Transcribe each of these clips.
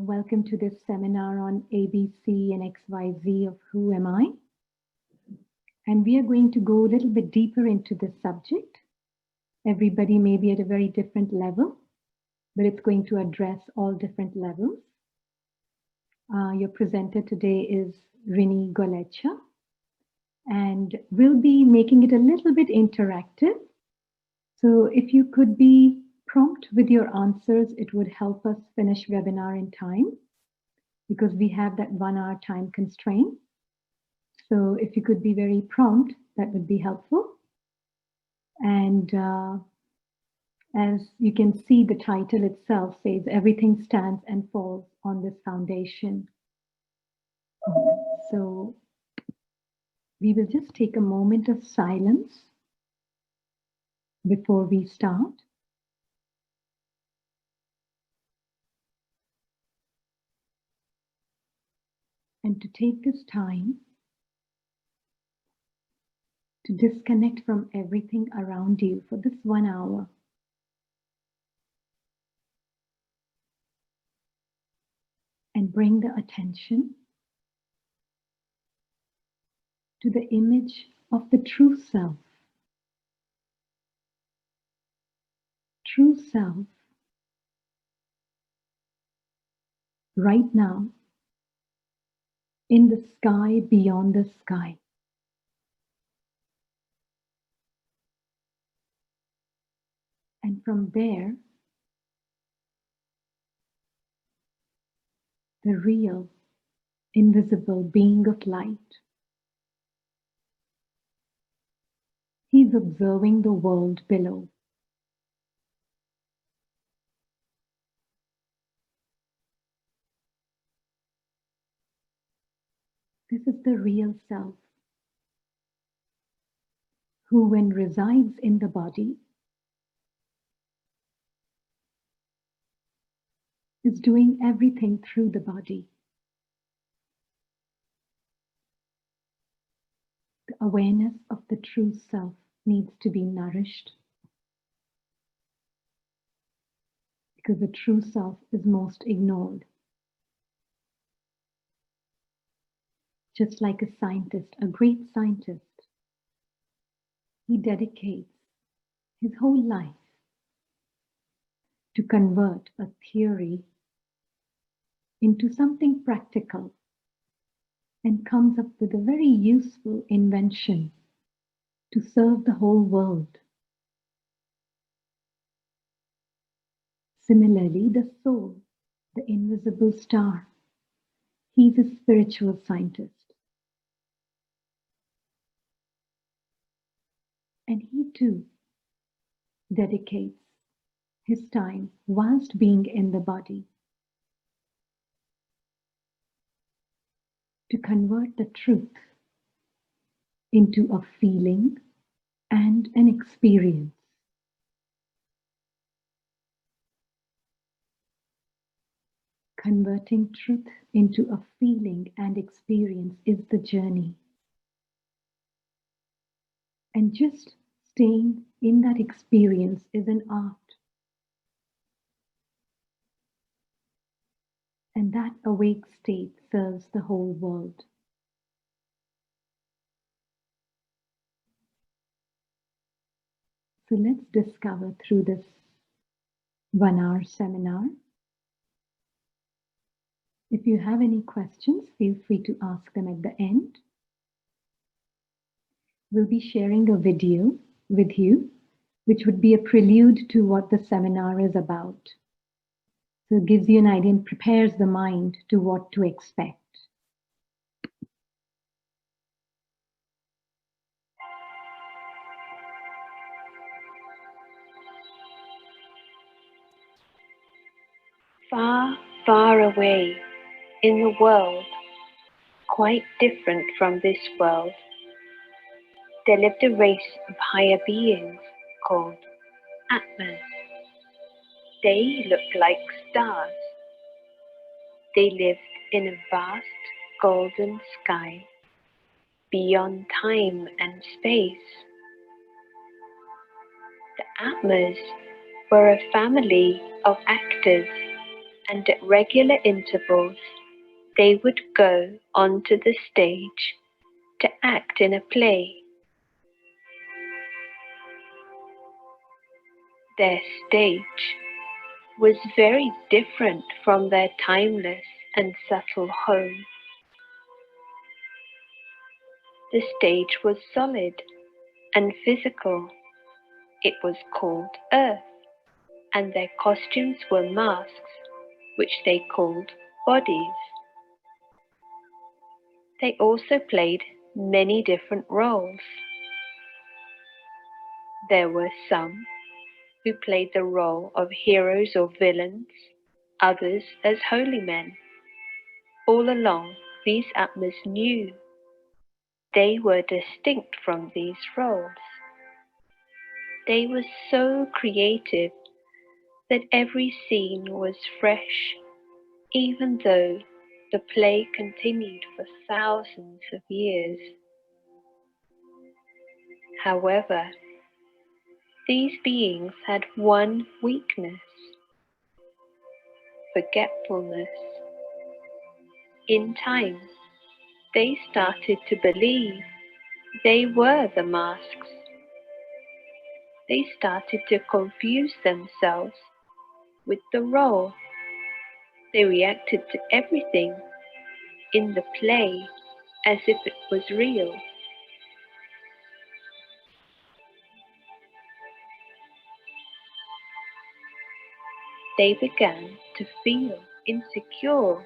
Welcome to this seminar on ABC and XYZ of Who Am I? And we are going to go a little bit deeper into this subject. Everybody may be at a very different level, but it's going to address all different levels. Your presenter today is Rini Golecha, and we'll be making it a little bit interactive. So if you could be prompt with your answers, it would help us finish webinar in time because we have that 1 hour time constraint. So if you could be very prompt, that would be helpful. And as you can see, the title itself says everything stands and falls on this foundation. So we will just take a moment of silence before we start. And to take this time to disconnect from everything around you for this 1 hour. And bring the attention to the image of the true self. True self, right now, in the sky beyond the sky. And from there, the real, invisible being of light. He's observing the world below. This is the real self, who when resides in the body, is doing everything through the body. The awareness of the true self needs to be nourished because the true self is most ignored. Just like a scientist, a great scientist, he dedicates his whole life to convert a theory into something practical and comes up with a very useful invention to serve the whole world. Similarly, the soul, the invisible star, he's a spiritual scientist. And he too dedicates his time whilst being in the body to convert the truth into a feeling and an experience. Converting truth into a feeling and experience is the journey. And just staying in that experience is an art. And that awake state serves the whole world. So let's discover through this 1 hour seminar. If you have any questions, feel free to ask them at the end. We'll be sharing a video with you, which would be a prelude to what the seminar is about. So it gives you an idea and prepares the mind to what to expect. Far, far away in the world, quite different from this world, there lived a race of higher beings called Atmas. They looked like stars. They lived in a vast golden sky beyond time and space. The Atmas were a family of actors and at regular intervals they would go onto the stage to act in a play. Their stage was very different from their timeless and subtle home. The stage was solid and physical. It was called Earth, and their costumes were masks, which they called bodies. They also played many different roles. There were some who played the role of heroes or villains, others as holy men. All along, these Atmas knew they were distinct from these roles. They were so creative that every scene was fresh, even though the play continued for thousands of years. However, these beings had one weakness: forgetfulness. In time, they started to believe they were the masks. They started to confuse themselves with the role. They reacted to everything in the play as if it was real. They began to feel insecure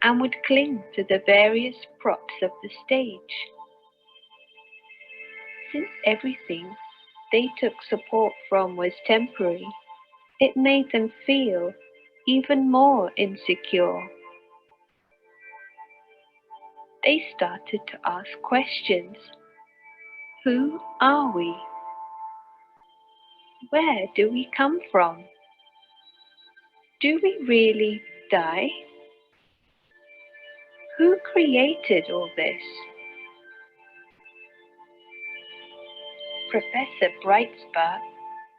and would cling to the various props of the stage. Since everything they took support from was temporary, it made them feel even more insecure. They started to ask questions. Who are we? Where do we come from? Do we really die? Who created all this? Professor Brightspark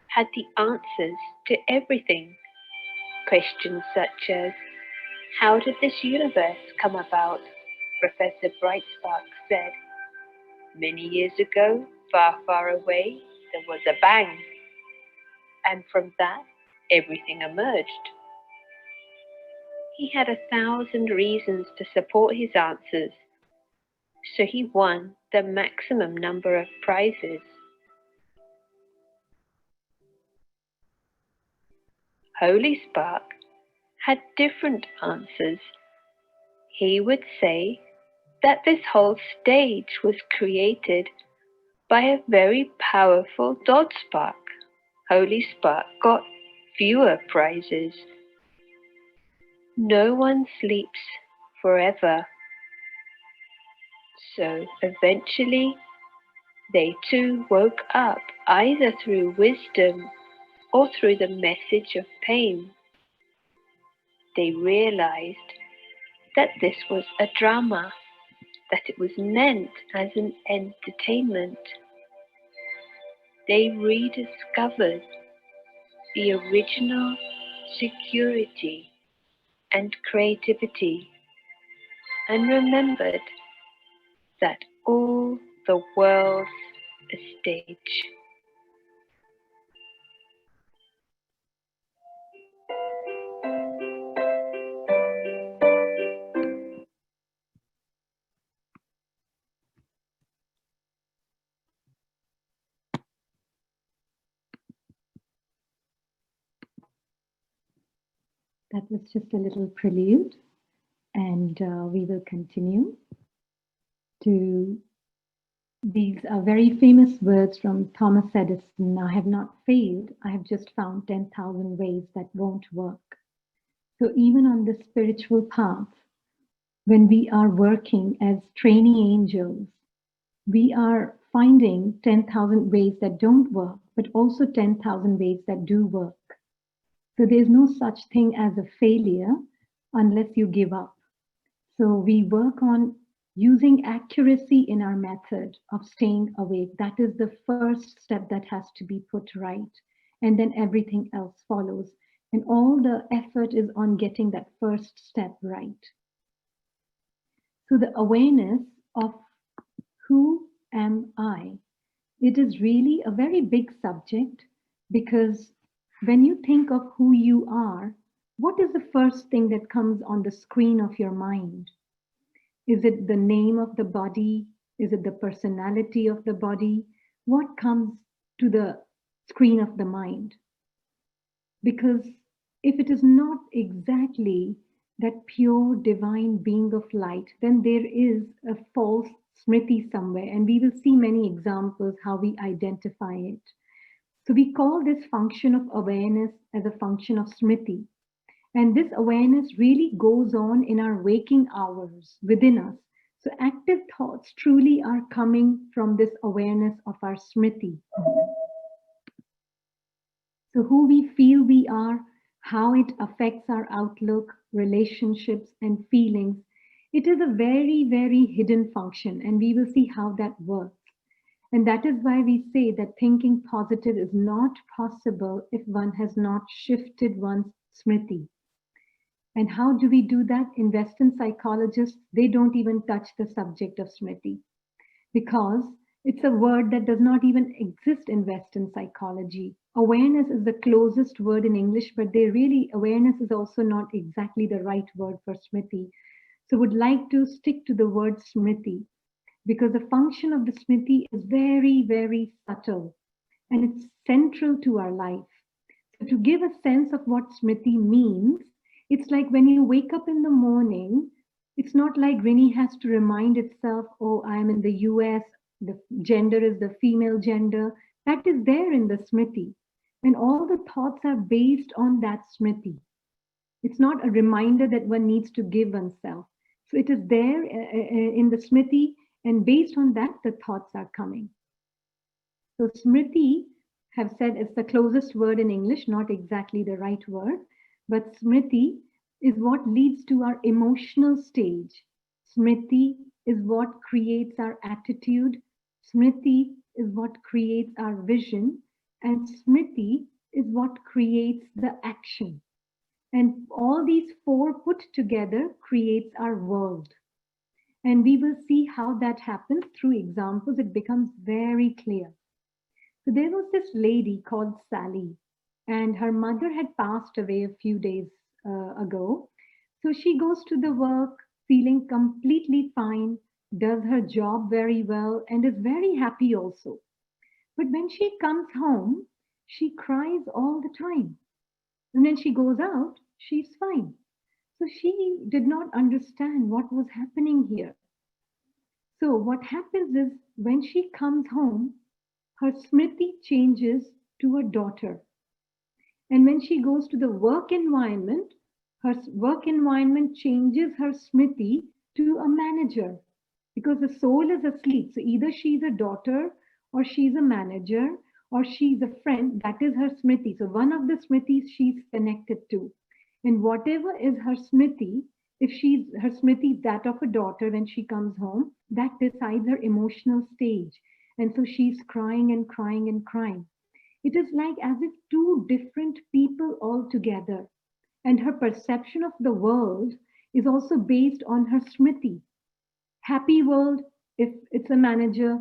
had the answers to everything. Questions such as, how did this universe come about? Professor Brightspark said, many years ago, far, far away, there was a bang. And from that, everything emerged. He had 1,000 reasons to support his answers, so he won the maximum number of prizes. Holy Spark had different answers. He would say that this whole stage was created by a very powerful dot spark. Holy Spark got fewer prizes. No one sleeps forever. So eventually, they too woke up, either through wisdom or through the message of pain. They realized that this was a drama, that it was meant as an entertainment. They rediscovered the original security and creativity and remembered that all the world's a stage. That was just a little prelude, and we will continue to these very famous words from Thomas Edison. I have not failed. I have just found 10,000 ways that won't work. So even on the spiritual path, when we are working as trainee angels, we are finding 10,000 ways that don't work, but also 10,000 ways that do work. So there's no such thing as a failure unless you give up. So we work on using accuracy in our method of staying awake. That is the first step that has to be put right. And then everything else follows. And all the effort is on getting that first step right. So the awareness of who am I? It is really a very big subject, because when you think of who you are, what is the first thing that comes on the screen of your mind? Is it the name of the body? Is it the personality of the body? What comes to the screen of the mind? Because if it is not exactly that pure divine being of light, then there is a false smriti somewhere, and we will see many examples how we identify it. So we call this function of awareness as a function of smriti. And this awareness really goes on in our waking hours within us. So active thoughts truly are coming from this awareness of our smriti. So who we feel we are, how it affects our outlook, relationships, and feelings. It is a very, very hidden function, and we will see how that works. And that is why we say that thinking positive is not possible if one has not shifted one's smriti. And how do we do that? In Western psychologists, they don't even touch the subject of smriti, because it's a word that does not even exist in Western psychology. Awareness is the closest word in English, but awareness is also not exactly the right word for smriti. So would like to stick to the word smriti, because the function of the smriti is very, very subtle, and it's central to our life. So to give a sense of what smriti means, it's like when you wake up in the morning, it's not like Rini has to remind itself, oh, I'm in the US, the gender is the female gender. That is there in the smriti. And all the thoughts are based on that smriti. It's not a reminder that one needs to give oneself. So it is there in the smriti, and based on that, the thoughts are coming. So smriti, have said, it's the closest word in English, not exactly the right word, but smriti is what leads to our emotional stage. Smriti is what creates our attitude. Smriti is what creates our vision. And smriti is what creates the action. And all these four put together creates our world. And we will see how that happens through examples. It becomes very clear. So there was this lady called Sally, and her mother had passed away a few days ago. So she goes to the work feeling completely fine, does her job very well, and is very happy also. But when she comes home, she cries all the time. And when she goes out, she's fine. So she did not understand what was happening here. So what happens is when she comes home, her smriti changes to a daughter. And when she goes to the work environment, her work environment changes her smriti to a manager, because the soul is asleep. So either she's a daughter, or she's a manager, or she's a friend. That is her smriti. So one of the smritis she's connected to. And whatever is her smriti, if her smriti is that of a daughter when she comes home, that decides her emotional stage. And so she's crying and crying and crying. It is like as if two different people altogether. And her perception of the world is also based on her smriti. Happy world if it's a manager,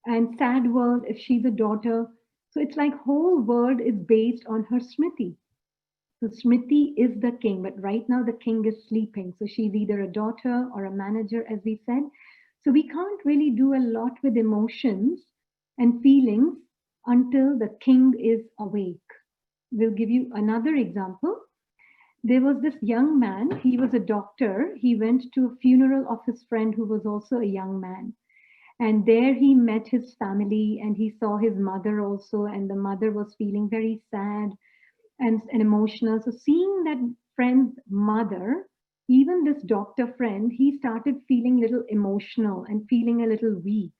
and sad world if she's a daughter. So it's like whole world is based on her smriti. So smriti is the king, but right now the king is sleeping. So she's either a daughter or a manager, as we said. So we can't really do a lot with emotions and feelings until the king is awake. We'll give you another example. There was this young man, he was a doctor. He went to a funeral of his friend who was also a young man. And there he met his family, and he saw his mother also, and the mother was feeling very sad and emotional. So seeing that friend's mother, even this doctor friend, he started feeling a little emotional and feeling a little weak.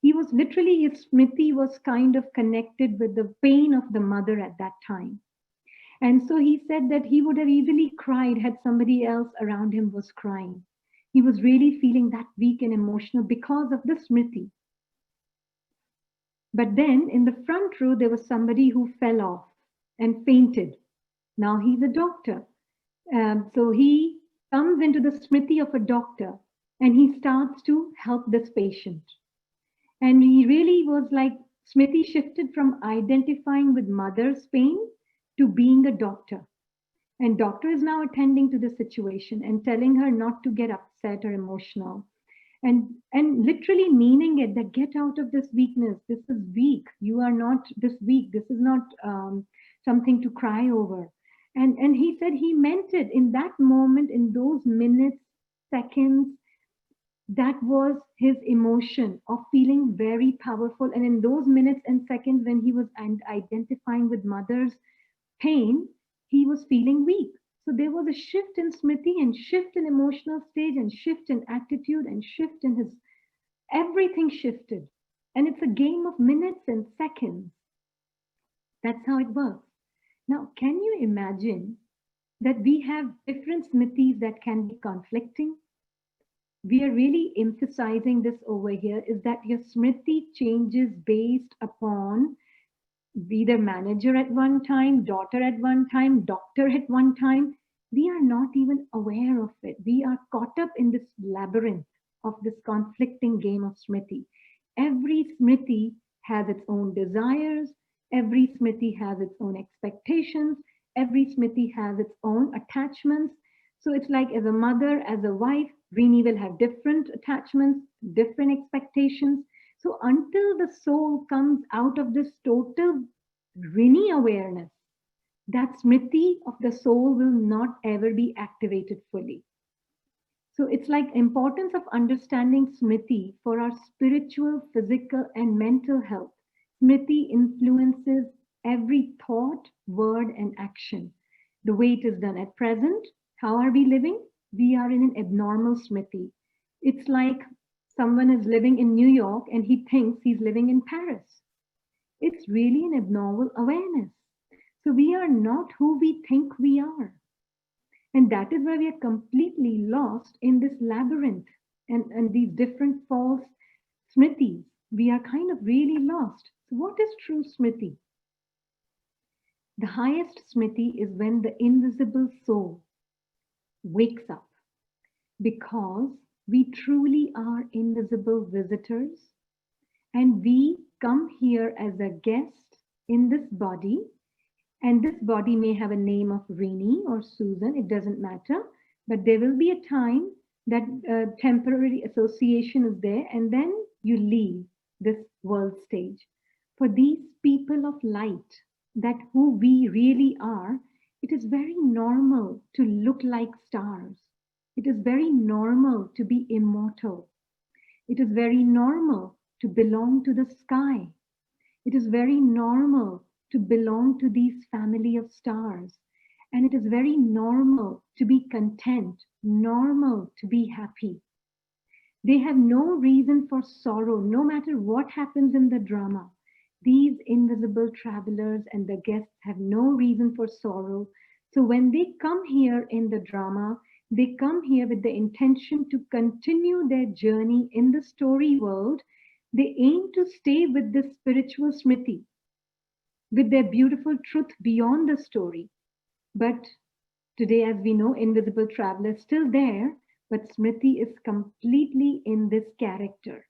He was literally, his smriti was kind of connected with the pain of the mother at that time. And so he said that he would have easily cried had somebody else around him was crying. He was really feeling that weak and emotional because of the smriti. But then in the front row, there was somebody who fell off and fainted. Now he's a doctor. So he comes into the smriti of a doctor and he starts to help this patient. And he really was like, Smriti shifted from identifying with mother's pain to being a doctor. And doctor is now attending to the situation and telling her not to get upset or emotional. And literally meaning it, that get out of this weakness. This is weak. You are not this weak. This is not something to cry over. And he said he meant it in that moment, in those minutes, seconds. That was his emotion of feeling very powerful. And in those minutes and seconds when he was identifying with mother's pain, he was feeling weak. So there was a shift in smriti and shift in emotional stage and shift in attitude and shift in his, everything shifted. And it's a game of minutes and seconds. That's how it works. Now, can you imagine that we have different smritis that can be conflicting? We are really emphasizing this over here, is that your smriti changes based upon either manager at one time, daughter at one time, doctor at one time. We are not even aware of it. We are caught up in this labyrinth of this conflicting game of smriti. Every smriti has its own desires. Every smriti has its own expectations. Every smriti has its own attachments. So it's like, as a mother, as a wife, Rini will have different attachments, different expectations. So until the soul comes out of this total Rini awareness, that smriti of the soul will not ever be activated fully. So it's like importance of understanding smriti for our spiritual, physical, and mental health. Smriti influences every thought, word, and action. The way it is done at present, how are we living? We are in an abnormal smriti. It's like someone is living in New York and he thinks he's living in Paris. It's really an abnormal awareness. So we are not who we think we are. And that is why we are completely lost in this labyrinth and these different false smritis. We are kind of really lost. So what is true smriti? The highest smriti is when the invisible soul wakes up, because we truly are invisible visitors and we come here as a guest in this body, and this body may have a name of Rini or Susan, it doesn't matter, but there will be a time that temporary association is there, and then you leave this world stage. For these people of light, that who we really are, it is very normal to look like stars. It is very normal to be immortal. It is very normal to belong to the sky. It is very normal to belong to these family of stars. And it is very normal to be content, normal to be happy. They have no reason for sorrow, no matter what happens in the drama. These invisible travelers and the guests have no reason for sorrow. So when they come here in the drama, they come here with the intention to continue their journey in the story world. They aim to stay with this spiritual smriti, with their beautiful truth beyond the story. But today, as we know, invisible traveler is still there, but smriti is completely in this character.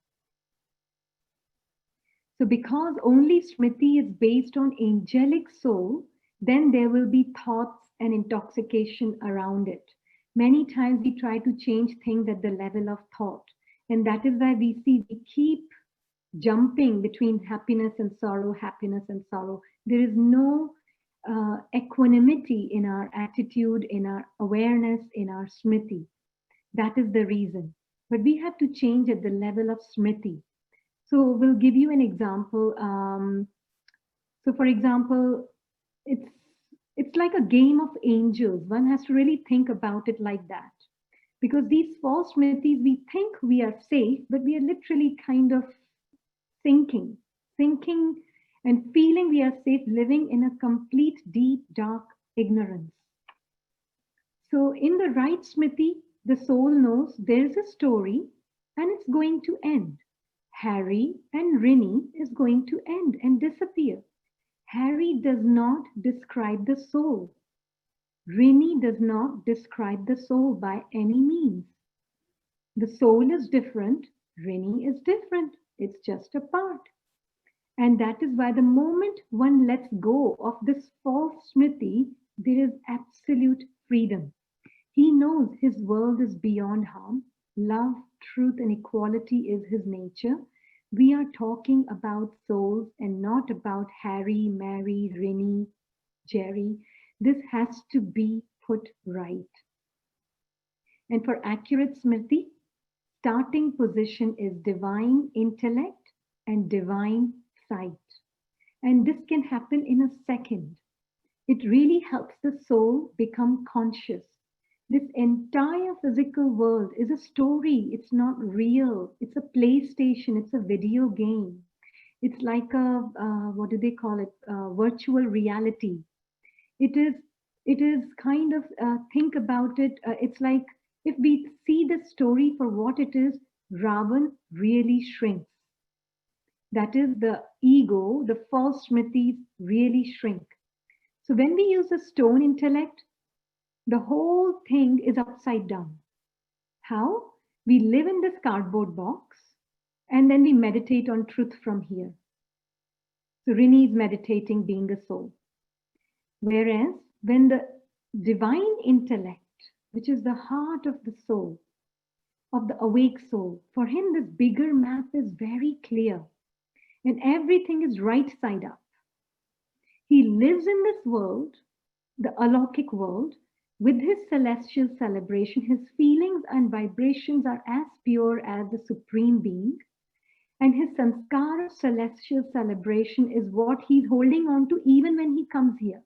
So because only smriti is based on angelic soul, then there will be thoughts and intoxication around it. Many times we try to change things at the level of thought. And that is why we keep jumping between happiness and sorrow, happiness and sorrow. There is no equanimity in our attitude, in our awareness, in our smriti. That is the reason. But we have to change at the level of smriti. So we'll give you an example. So for example, it's like a game of angels. One has to really think about it like that. Because these false smritis, we think we are safe, but we are literally kind of thinking and feeling we are safe, living in a complete, deep, dark ignorance. So in the right smriti, the soul knows there is a story and it's going to end. Harry and Rini is going to end and disappear. Harry does not describe the soul. Rini does not describe the soul by any means. The soul is different, Rini is different. It's just a part. And that is why the moment one lets go of this false smriti, there is absolute freedom. He knows his world is beyond harm. Love, truth, and equality is his nature. We are talking about souls and not about Harry, Mary, Rini, Jerry. This has to be put right. And for accurate smriti, starting position is divine intellect and divine sight. And this can happen in a second. It really helps the soul become conscious. This entire physical world is a story. It's not real. It's a PlayStation. It's a video game. It's like a, what do they call it? Virtual reality. It is kind of, think about it. It's like if we see the story for what it is, Ravan really shrinks. That is the ego, the false smritis really shrink. So when we use a stone intellect, the whole thing is upside down. How? We live in this cardboard box and then we meditate on truth from here. So Rini is meditating being a soul. Whereas when the divine intellect, which is the heart of the soul, of the awake soul, for him this bigger map is very clear and everything is right side up. He lives in this world, the alokik world, with his celestial celebration. His feelings and vibrations are as pure as the Supreme Being. And his sanskar of celestial celebration is what he's holding on to even when he comes here.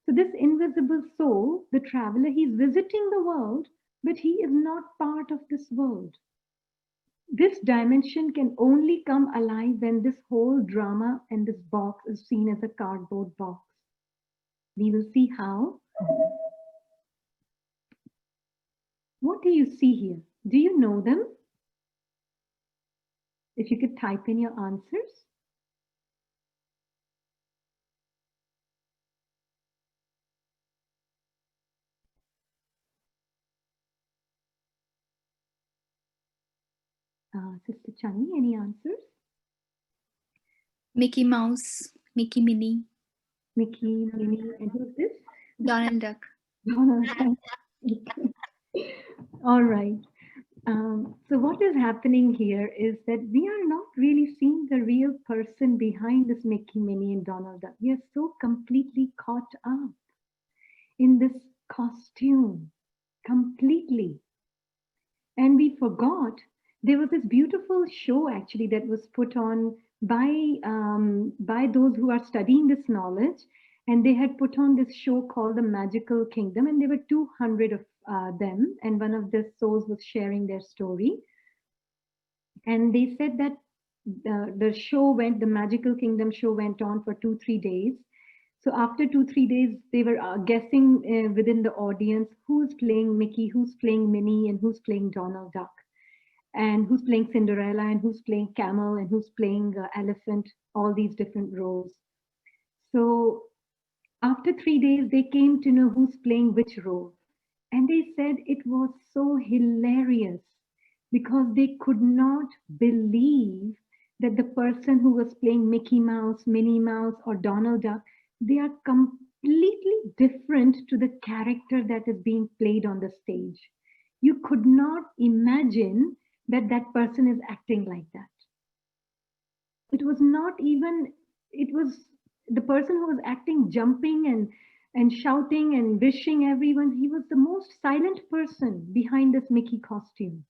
So this invisible soul, the traveler, he's visiting the world, but he is not part of this world. This dimension can only come alive when this whole drama and this box is seen as a cardboard box. We will see how. What do you see here? Do you know them? If you could type in your answers. Sister Chani, any answers? Mickey Mouse, Mickey Minnie. Mickey, Minnie, and who's this? Donald Duck. Donald Duck. All right. So what is happening here is that we are not really seeing the real person behind this Mickey, Minnie, and Donald Duck. We are so completely caught up in this costume, completely. And we forgot there was this beautiful show actually that was put on by those who are studying this knowledge. And they had put on this show called The Magical Kingdom, and there were 200 of them, and one of the souls was sharing their story. And they said that the Magical Kingdom show went on for 2-3 days. So after 2-3 days, they were guessing within the audience who's playing Mickey, who's playing Minnie, and who's playing Donald Duck, and who's playing Cinderella, and who's playing Camel, and who's playing Elephant, all these different roles. So after 3 days, they came to know who's playing which role. And they said it was so hilarious because they could not believe that the person who was playing Mickey Mouse, Minnie Mouse, or Donald Duck, they are completely different to the character that is being played on the stage. You could not imagine that that person is acting like that. It was not even, it was the person who was acting, jumping and shouting and wishing everyone. He was the most silent person behind this Mickey costume.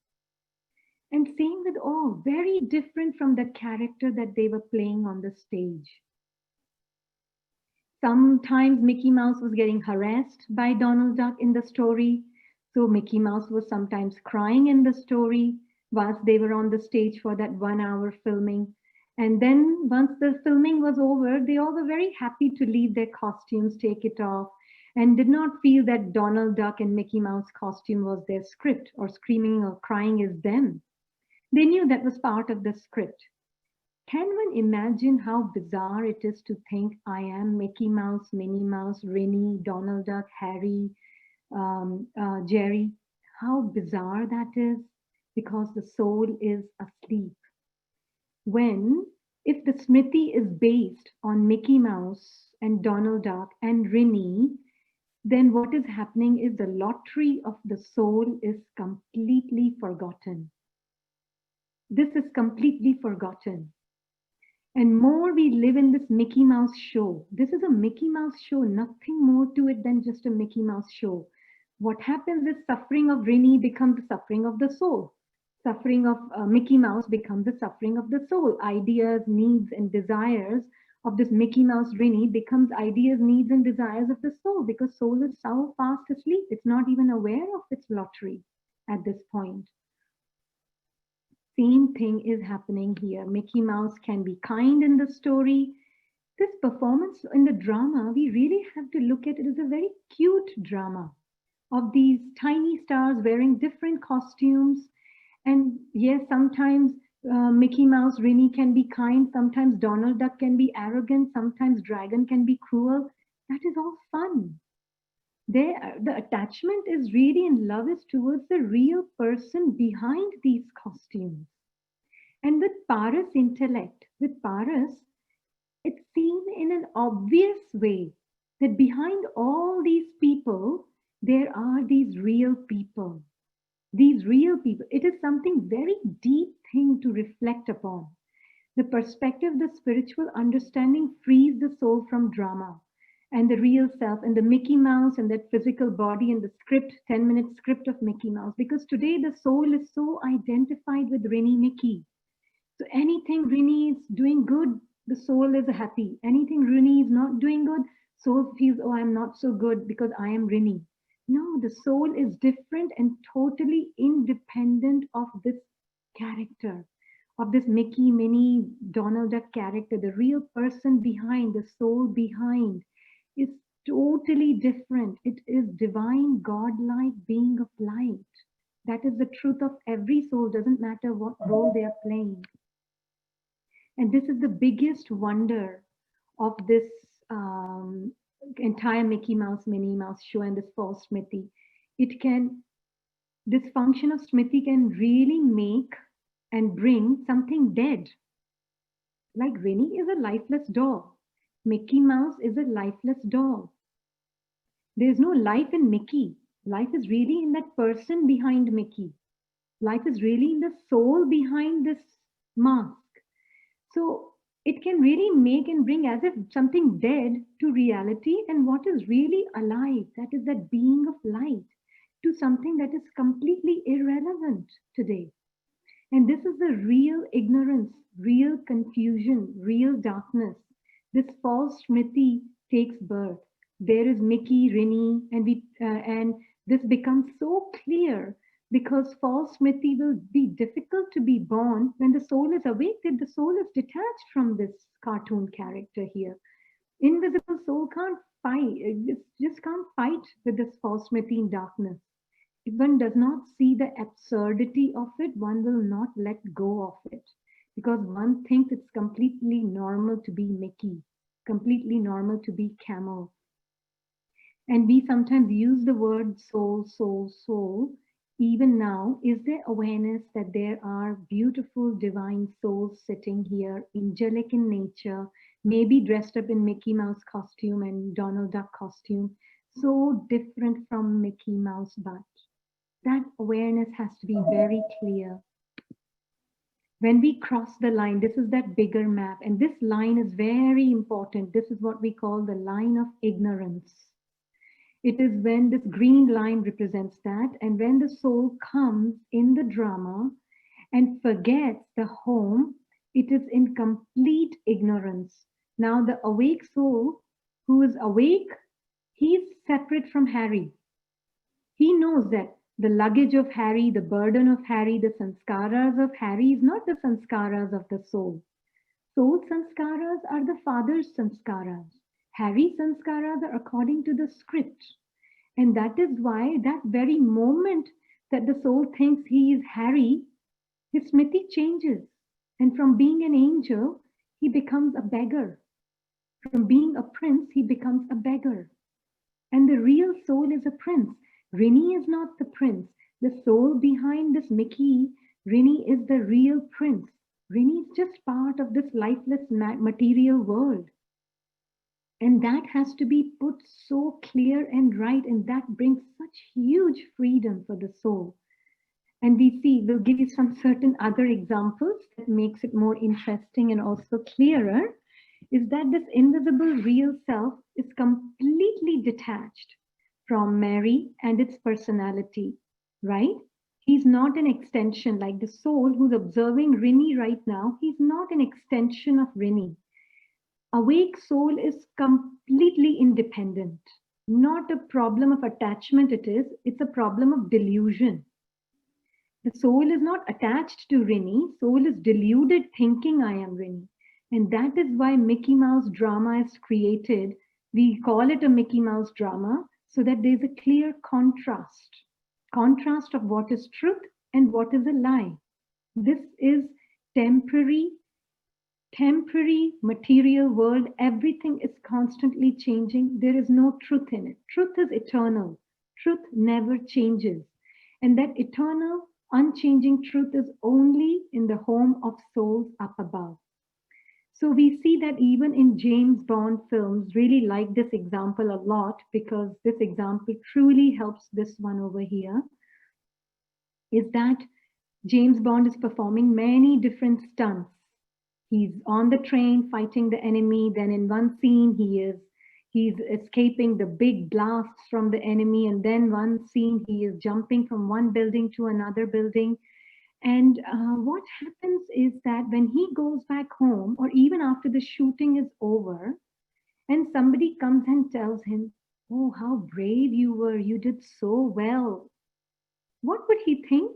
And same with all, very different from the character that they were playing on the stage. Sometimes Mickey Mouse was getting harassed by Donald Duck in the story. So Mickey Mouse was sometimes crying in the story whilst they were on the stage for that 1 hour filming. And then once the filming was over, they all were very happy to leave their costumes, take it off, and did not feel that Donald Duck and Mickey Mouse costume was their script, or screaming or crying is them. They knew that was part of the script. Can one imagine how bizarre it is to think I am Mickey Mouse, Minnie Mouse, Rinny, Donald Duck, Harry, Jerry? How bizarre that is, because the soul is asleep. When, if the Smriti is based on Mickey Mouse and Donald Duck and Rinny, then what is happening is the lottery of the soul is completely forgotten. This is completely forgotten. And more we live in this Mickey Mouse show. This is a Mickey Mouse show, nothing more to it than just a Mickey Mouse show. What happens is suffering of Rinny becomes the suffering of the soul. Suffering of Mickey Mouse becomes the suffering of the soul. Ideas, needs, and desires of this Mickey Mouse Rinny becomes ideas, needs, and desires of the soul, because soul is so fast asleep. It's not even aware of its lottery at this point. Same thing is happening here. Mickey Mouse can be kind in the story. This performance in the drama, we really have to look at it as a very cute drama of these tiny stars wearing different costumes. And yes, sometimes Mickey Mouse, Rinny can be kind. Sometimes Donald Duck can be arrogant. Sometimes Dragon can be cruel. That is all fun. The attachment is really, and love is towards the real person behind these costumes. And with Paras intellect, with Paras, it's seen in an obvious way that behind all these people, there are these real people. These real people. It is something very deep thing to reflect upon. The perspective, the spiritual understanding frees the soul from drama and the real self and the Mickey Mouse and that physical body and the script, 10-minute script of Mickey Mouse. Because today the soul is so identified with Rinny Mickey. So anything Rinny is doing good, the soul is happy. Anything Rinny is not doing good, soul feels, oh, I'm not so good because I am Rinny. No, the soul is different and totally independent of this character, of this Mickey, Minnie, Donald Duck character. The real person behind, the soul behind, is totally different. It is divine, godlike being of light. That is the truth of every soul, doesn't matter what role they are playing. And this is the biggest wonder of this entire Mickey Mouse, Minnie Mouse show and this false Smriti. This function of Smriti can really make and bring something dead. Like Rinny is a lifeless doll. Mickey Mouse is a lifeless doll. There's no life in Mickey. Life is really in that person behind Mickey. Life is really in the soul behind this mask. So it can really make and bring as if something dead to reality, and what is really alive, that is that being of light, to something that is completely irrelevant today. And this is the real ignorance, real confusion, real darkness. This false Smriti takes birth. There is Mickey, Rinny, and this becomes so clear because false Smriti will be difficult to be born when the soul is awake, that the soul is detached from this cartoon character here. Invisible soul can't fight, it just can't fight with this false Smriti in darkness. If one does not see the absurdity of it, one will not let go of it, because one thinks it's completely normal to be Mickey, completely normal to be Camel. And we sometimes use the word soul, soul, soul. Even now, is there awareness that there are beautiful divine souls sitting here, angelic in nature, maybe dressed up in Mickey Mouse costume and Donald Duck costume, so different from Mickey Mouse, but that awareness has to be very clear. When we cross the line, this is that bigger map, and this line is very important. This is what we call the line of ignorance. It is when this green line represents that, and when the soul comes in the drama and forgets the home, it is in complete ignorance. Now the awake soul who is awake, he's separate from Harry. He knows that the luggage of Harry, the burden of Harry, the sanskaras of Harry is not the sanskaras of the soul. Soul sanskaras are the father's sanskaras. Harry sanskaras are according to the script. And that is why that very moment that the soul thinks he is Harry, his Smriti changes. And from being an angel, he becomes a beggar. From being a prince, he becomes a beggar. And the real soul is a prince. Rini is not the prince. The soul behind this Mickey, Rini is the real prince. Rini is just part of this lifeless material world. And that has to be put so clear and right, and that brings such huge freedom for the soul. And we'll give you some certain other examples that makes it more interesting and also clearer, is that this invisible real self is completely detached from Mary and its personality, right? He's not an extension like the soul who's observing Rini right now. He's not an extension of Rini. Awake soul is completely independent. Not a problem of attachment it's a problem of delusion. The soul is not attached to Rini. Soul is deluded thinking I am Rini. And that is why Mickey Mouse drama is created. We call it a Mickey Mouse drama so that there's a clear contrast of what is truth and what is a lie. This is temporary material world. Everything is constantly changing. There is no truth in it. Truth is eternal. Truth never changes. And that eternal, unchanging truth is only in the home of souls up above. So we see that even in James Bond films, really like this example a lot because this example truly helps this one over here, is that James Bond is performing many different stunts. He's on the train fighting the enemy. Then in one scene, he's escaping the big blasts from the enemy. And then one scene, he is jumping from one building to another building. And what happens is that when he goes back home, or even after the shooting is over, and somebody comes and tells him, "Oh, how brave you were. You did so well." What would he think?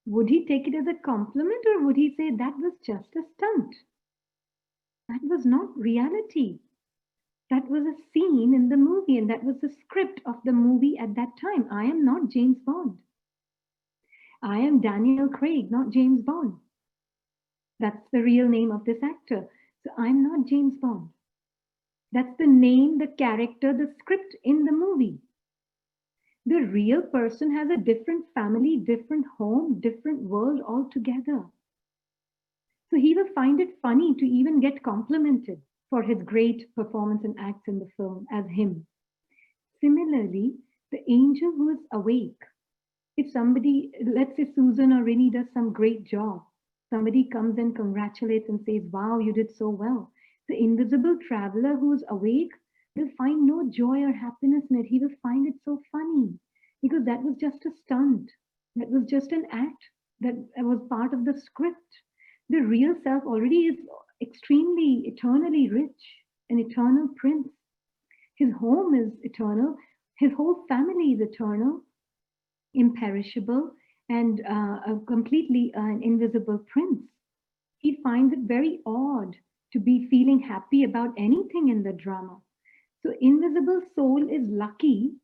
Would he take it as a compliment, or would he say that was just a stunt? That was not reality. That was a scene in the movie, and that was the script of the movie at that time. I am not James Bond. I am Daniel Craig, not James Bond. That's the real name of this actor. So I'm not James Bond. That's the name, the character, the script in the movie. The real person has a different family, different home, different world altogether. So he will find it funny to even get complimented for his great performance and acts in the film as him. Similarly, the angel who is awake, if somebody, let's say Susan or Rini does some great job, somebody comes and congratulates and says, "Wow, you did so well." The invisible traveler who is awake will find no joy or happiness in it. He will find it so funny because that was just a stunt. That was just an act that was part of the script. The real self already is extremely eternally rich, an eternal prince. His home is eternal. His whole family is eternal, imperishable, and completely an invisible prince. He finds it very odd to be feeling happy about anything in the drama. So invisible soul is lucky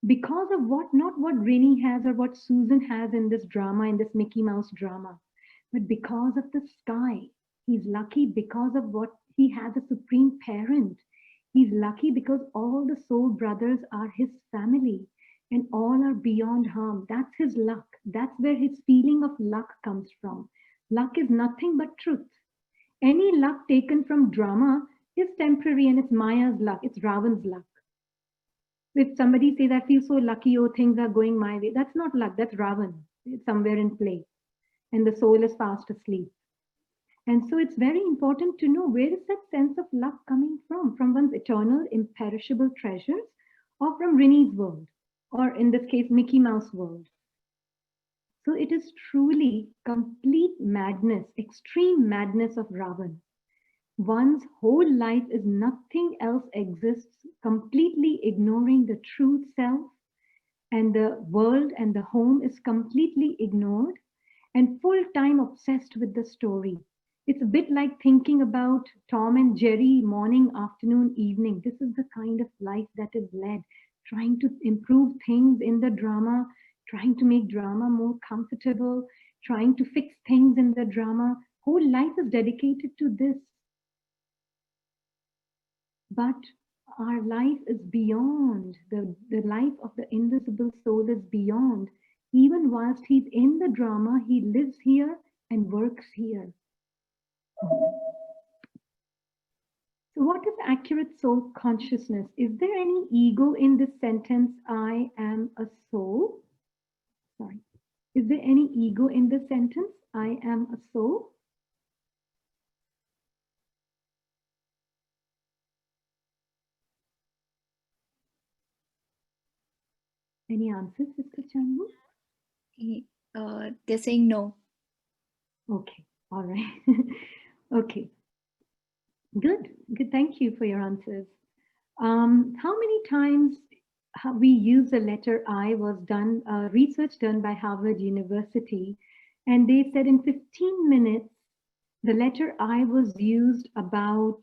because of not what Rini has or what Susan has in this drama, in this Mickey Mouse drama, but because of the sky. He's lucky because of what he has, a supreme parent. He's lucky because all the soul brothers are his family and all are beyond harm. That's his luck. That's where his feeling of luck comes from. Luck is nothing but truth. Any luck taken from drama is temporary and it's Maya's luck. It's Ravan's luck. If somebody says, "I feel so lucky, oh, things are going my way," that's not luck. That's Ravan. It's somewhere in play. And the soul is fast asleep. And so it's very important to know, where is that sense of luck coming from one's eternal, imperishable treasures, or from Rini's world, or in this case, Mickey Mouse world. So it is truly complete madness, extreme madness of Ravan. One's whole life is nothing else exists, completely ignoring the true self, and the world and the home is completely ignored, and full time obsessed with the story. It's a bit like thinking about Tom and Jerry morning, afternoon, evening. This is the kind of life that is led, trying to improve things in the drama, trying to make drama more comfortable, trying to fix things in the drama. Whole life is dedicated to this. But our life is beyond. The life of the invisible soul is beyond. Even whilst he's in the drama, he lives here and works here. So what is accurate soul consciousness? Is there any ego in this sentence, I am a soul? Sorry. Is there any ego in this sentence, I am a soul? Any answers, Sister Chandu? They're saying no. Okay, all right. Okay, good. Thank you for your answers. How many times we use the letter I was done, research done by Harvard University, and they said in 15 minutes, the letter I was used about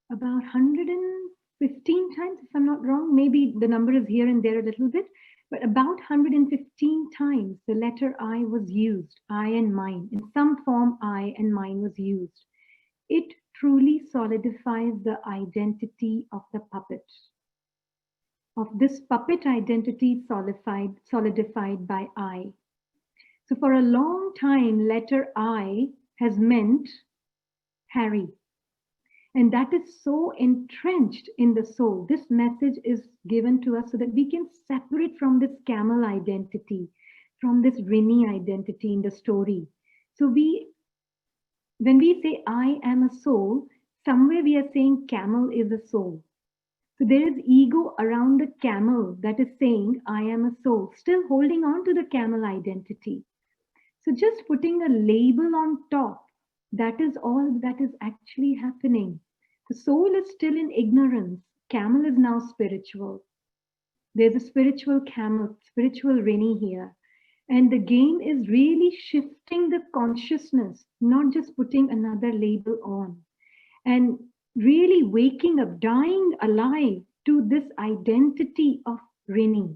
115 times, if I'm not wrong. Maybe the number is here and there a little bit, but about 115 times the letter I was used, I and mine. In some form, I and mine was used. It truly solidifies the identity of the puppet. Of this puppet identity solidified by I. So for a long time, letter I has meant Harry. And that is so entrenched in the soul. This message is given to us so that we can separate from this camel identity, from this Rini identity in the story. So when we say I am a soul, somewhere we are saying camel is a soul. So there is ego around the camel that is saying I am a soul, still holding on to the camel identity. So just putting a label on top, that is all that is actually happening. The soul is still in ignorance. Camel is now spiritual. There's a spiritual camel, spiritual Rini here. And the game is really shifting the consciousness, not just putting another label on. And really waking up, dying alive to this identity of Rini.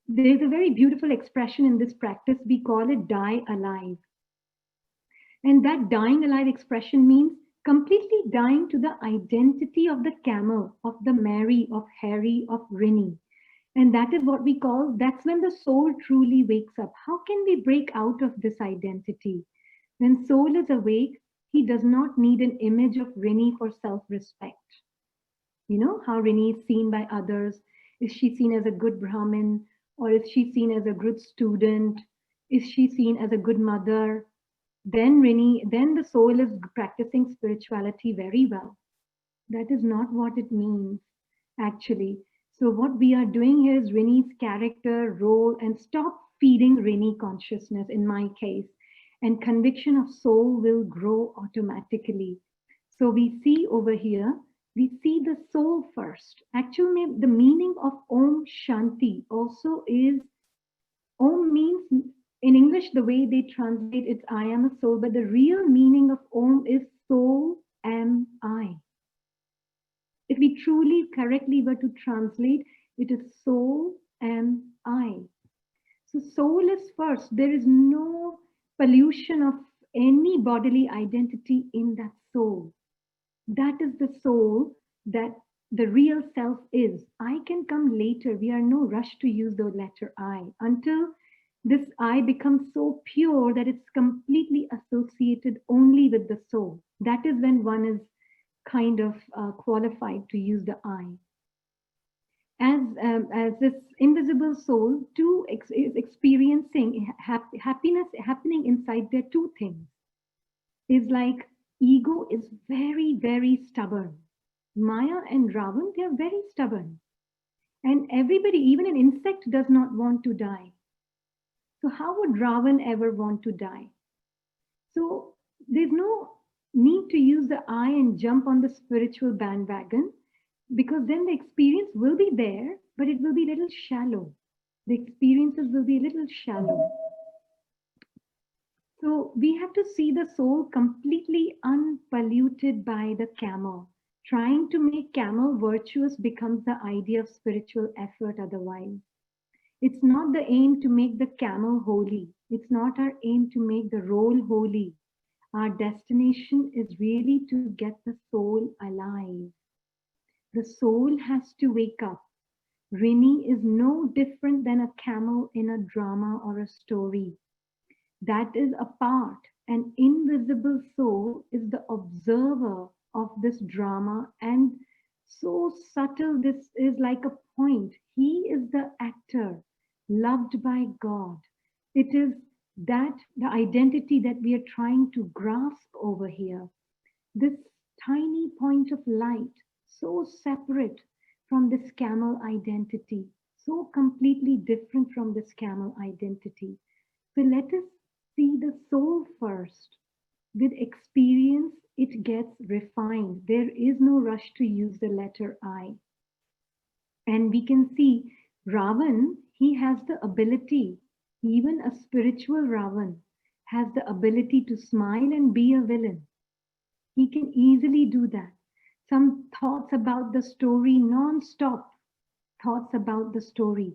There's a very beautiful expression in this practice. We call it die alive. And that dying alive expression means completely dying to the identity of the camel, of the Mary, of Harry, of Rini. And that is what we call, that's when the soul truly wakes up. How can we break out of this identity? When soul is awake, he does not need an image of Rini for self-respect. You know how Rini is seen by others. Is she seen as a good Brahmin? Or is she seen as a good student? Is she seen as a good mother? Then the soul is practicing spirituality very well. That is not what it means, actually. So what we are doing here is Rini's character, role, and stop feeding Rini consciousness in my case. And conviction of soul will grow automatically. So we see over here, we see the soul first. Actually, the meaning of Om Shanti also is, Om means, in English, the way they translate it, I am a soul, but the real meaning of Om is soul am I. If we truly correctly were to translate, it is soul am I. So soul is first. There is no pollution of any bodily identity in that soul. That is the soul that the real self is. I can come later. We are no rush to use the letter I until this I becomes so pure that it's completely associated only with the soul. That is when one is kind of qualified to use the I. As this invisible soul too is experiencing happiness happening inside there, two things. Is like ego is very, very stubborn. Maya and Ravan, they are very stubborn. And everybody, even an insect, does not want to die. So how would Ravan ever want to die? So there's no need to use the I and jump on the spiritual bandwagon, because then the experience will be there, but it will be a little shallow. The experiences will be a little shallow. So we have to see the soul completely unpolluted by the camel. Trying to make camel virtuous becomes the idea of spiritual effort otherwise. It's not the aim to make the camel holy. It's not our aim to make the role holy. Our destination is really to get the soul alive. The soul has to wake up. Rini is no different than a camel in a drama or a story. That is a part. An invisible soul is the observer of this drama, and so subtle this is, like a point. He is the actor, loved by God. It is that the identity that we are trying to grasp over here. This tiny point of light, so separate from this camel identity, so completely different from this camel identity. So let us see the soul first. With experience, it gets refined. There is no rush to use the letter I. And we can see Ravan, he has the ability, even a spiritual Ravan has the ability to smile and be a villain. He can easily do that. Some thoughts about the story, non-stop thoughts about the story.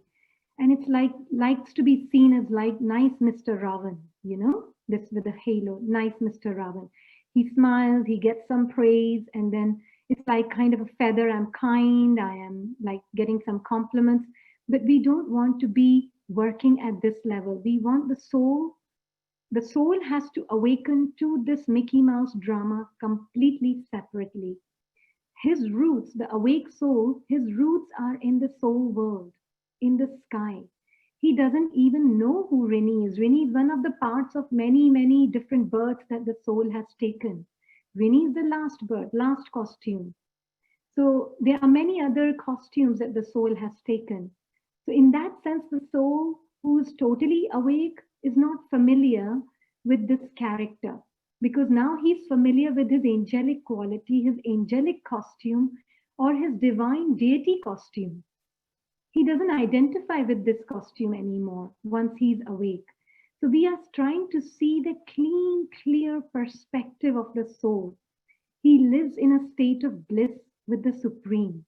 And it's like, likes to be seen as like nice Mr. Ravan, you know, this with a halo, nice Mr. Ravan. He smiles, he gets some praise, and then it's like kind of a feather. I'm kind, I am like getting some compliments, but we don't want to be working at this level. We want the soul has to awaken to this Mickey Mouse drama completely separately. His roots, the awake soul, his roots are in the soul world, in the sky. He doesn't even know who Rini is. Rini is one of the parts of many, many different births that the soul has taken. Rini is the last birth, last costume. So there are many other costumes that the soul has taken. So in that sense, the soul who is totally awake is not familiar with this character, because now he's familiar with his angelic quality, his angelic costume, or his divine deity costume. He doesn't identify with this costume anymore once he's awake. So we are trying to see the clean, clear perspective of the soul. He lives in a state of bliss with the Supreme.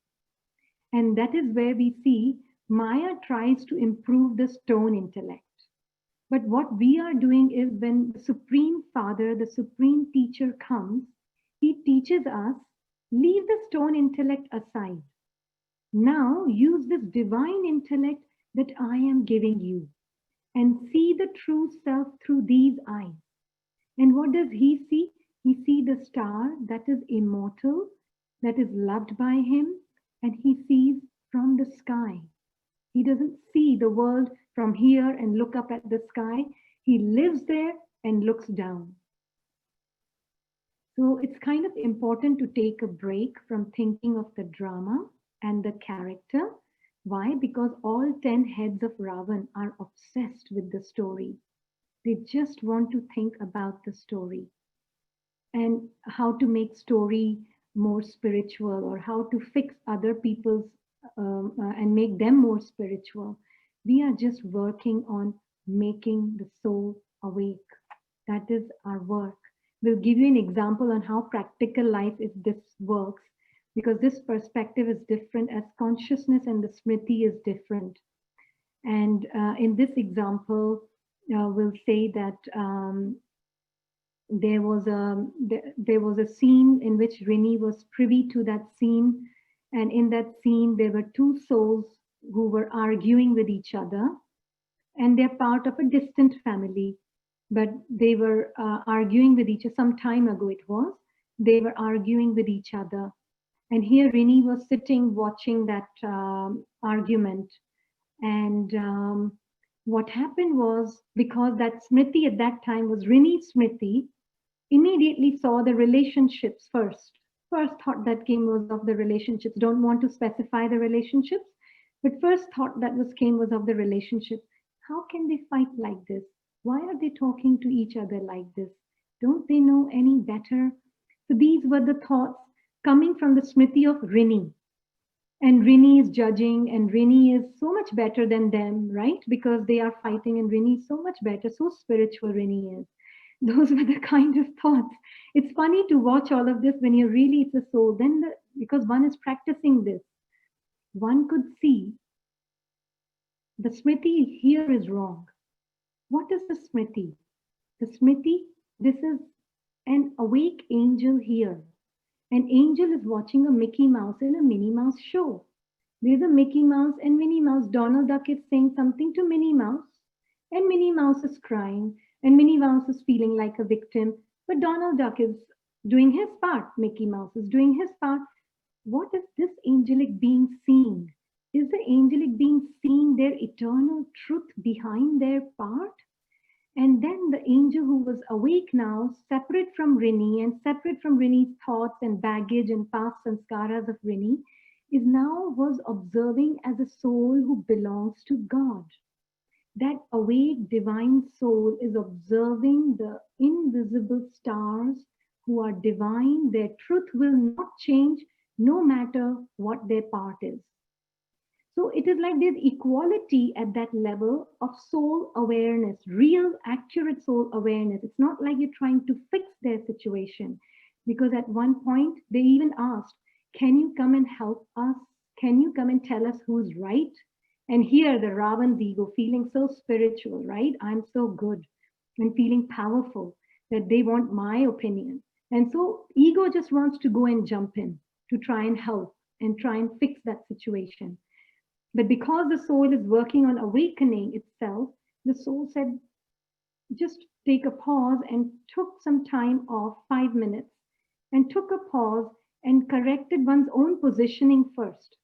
And that is where we see Maya tries to improve the stone intellect. But what we are doing is, when the Supreme Father, the Supreme Teacher comes, he teaches us, leave the stone intellect aside. Now use this divine intellect that I am giving you and see the true self through these eyes. And what does he see? He sees the star that is immortal, that is loved by him, and he sees from the sky. He doesn't see the world from here and look up at the sky. He lives there and looks down. So it's kind of important to take a break from thinking of the drama and the character. Why? Because all 10 heads of Ravan are obsessed with the story. They just want to think about the story and how to make story more spiritual, or how to fix other people's and make them more spiritual. We are just working on making the soul awake. That is our work. We'll give you an example on how practical life is this works, because this perspective is different as consciousness and the smriti is different. And in this example, we'll say that there was a scene in which Rini was privy to that scene. And in that scene, there were two souls who were arguing with each other. And they're part of a distant family. But they were arguing with each other. Some time ago it was. They were arguing with each other. And here Rini was sitting watching that argument. And what happened was, because that Smriti at that time was Rini's Smriti, immediately saw the relationships first. First thought that came was of the relationships. Don't want to specify the relationships, but first thought that came was of the relationship. How can they fight like this? Why are they talking to each other like this? Don't they know any better? So these were the thoughts coming from the Smriti of Rini. And Rini is judging, and Rini is so much better than them, right? Because they are fighting, and Rini is so much better, so spiritual Rini is. Those were the kind of thoughts. It's funny to watch all of this when you really, it's a soul. Then, because one is practicing this, one could see the Smriti here is wrong. What is the Smriti? The Smriti, this is an awake angel here. An angel is watching a Mickey Mouse in a Minnie Mouse show. There's a Mickey Mouse and Minnie Mouse. Donald Duck is saying something to Minnie Mouse, and Minnie Mouse is crying, and Minnie Mouse is feeling like a victim, but Donald Duck is doing his part. Mickey Mouse is doing his part. What is this angelic being seeing? Is the angelic being seeing their eternal truth behind their part? And then the angel who was awake now, separate from Rini and separate from Rini's thoughts and baggage and past sanskaras of Rini, is now was observing as a soul who belongs to God. That awake divine soul is observing the invisible stars who are divine. Their truth will not change no matter what their part is. So it is like there's equality at that level of soul awareness, real, accurate soul awareness. It's not like you're trying to fix their situation, because at one point they even asked, can you come and help us? Can you come and tell us who's right? And here the Ravan's ego feeling so spiritual, right? I'm so good and feeling powerful that they want my opinion. And so ego just wants to go and jump in to try and help and try and fix that situation. But because the soul is working on awakening itself, the soul said, just take a pause, and took some time off, 5 minutes, and took a pause and corrected one's own positioning first.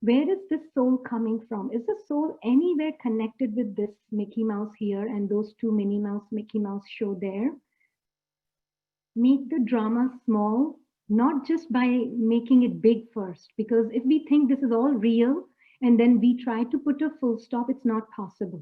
Where is this soul coming from? Is the soul anywhere connected with this Mickey Mouse here and those two Minnie Mouse, Mickey Mouse show there? Make the drama small, not just by making it big first, because if we think this is all real, and then we try to put a full stop, it's not possible.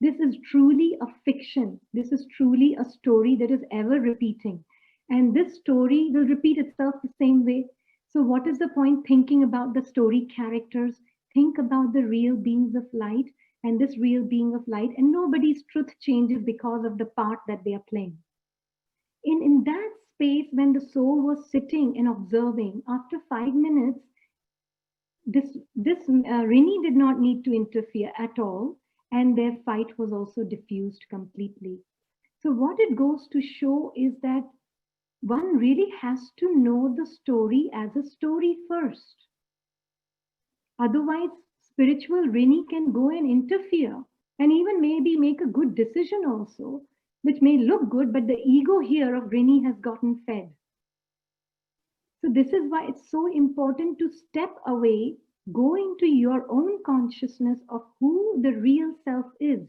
This is truly a fiction. This is truly a story that is ever repeating. And this story will repeat itself the same way. So what is the point thinking about the story characters? Think about the real beings of light and this real being of light, and nobody's truth changes because of the part that they are playing. In that space, when the soul was sitting and observing, after 5 minutes, Rini did not need to interfere at all, and their fight was also diffused completely. So what it goes to show is that one really has to know the story as a story first. Otherwise, spiritual Rini can go and interfere and even maybe make a good decision also, which may look good, but the ego here of Rini has gotten fed. So this is why it's so important to step away, go into your own consciousness of who the real self is.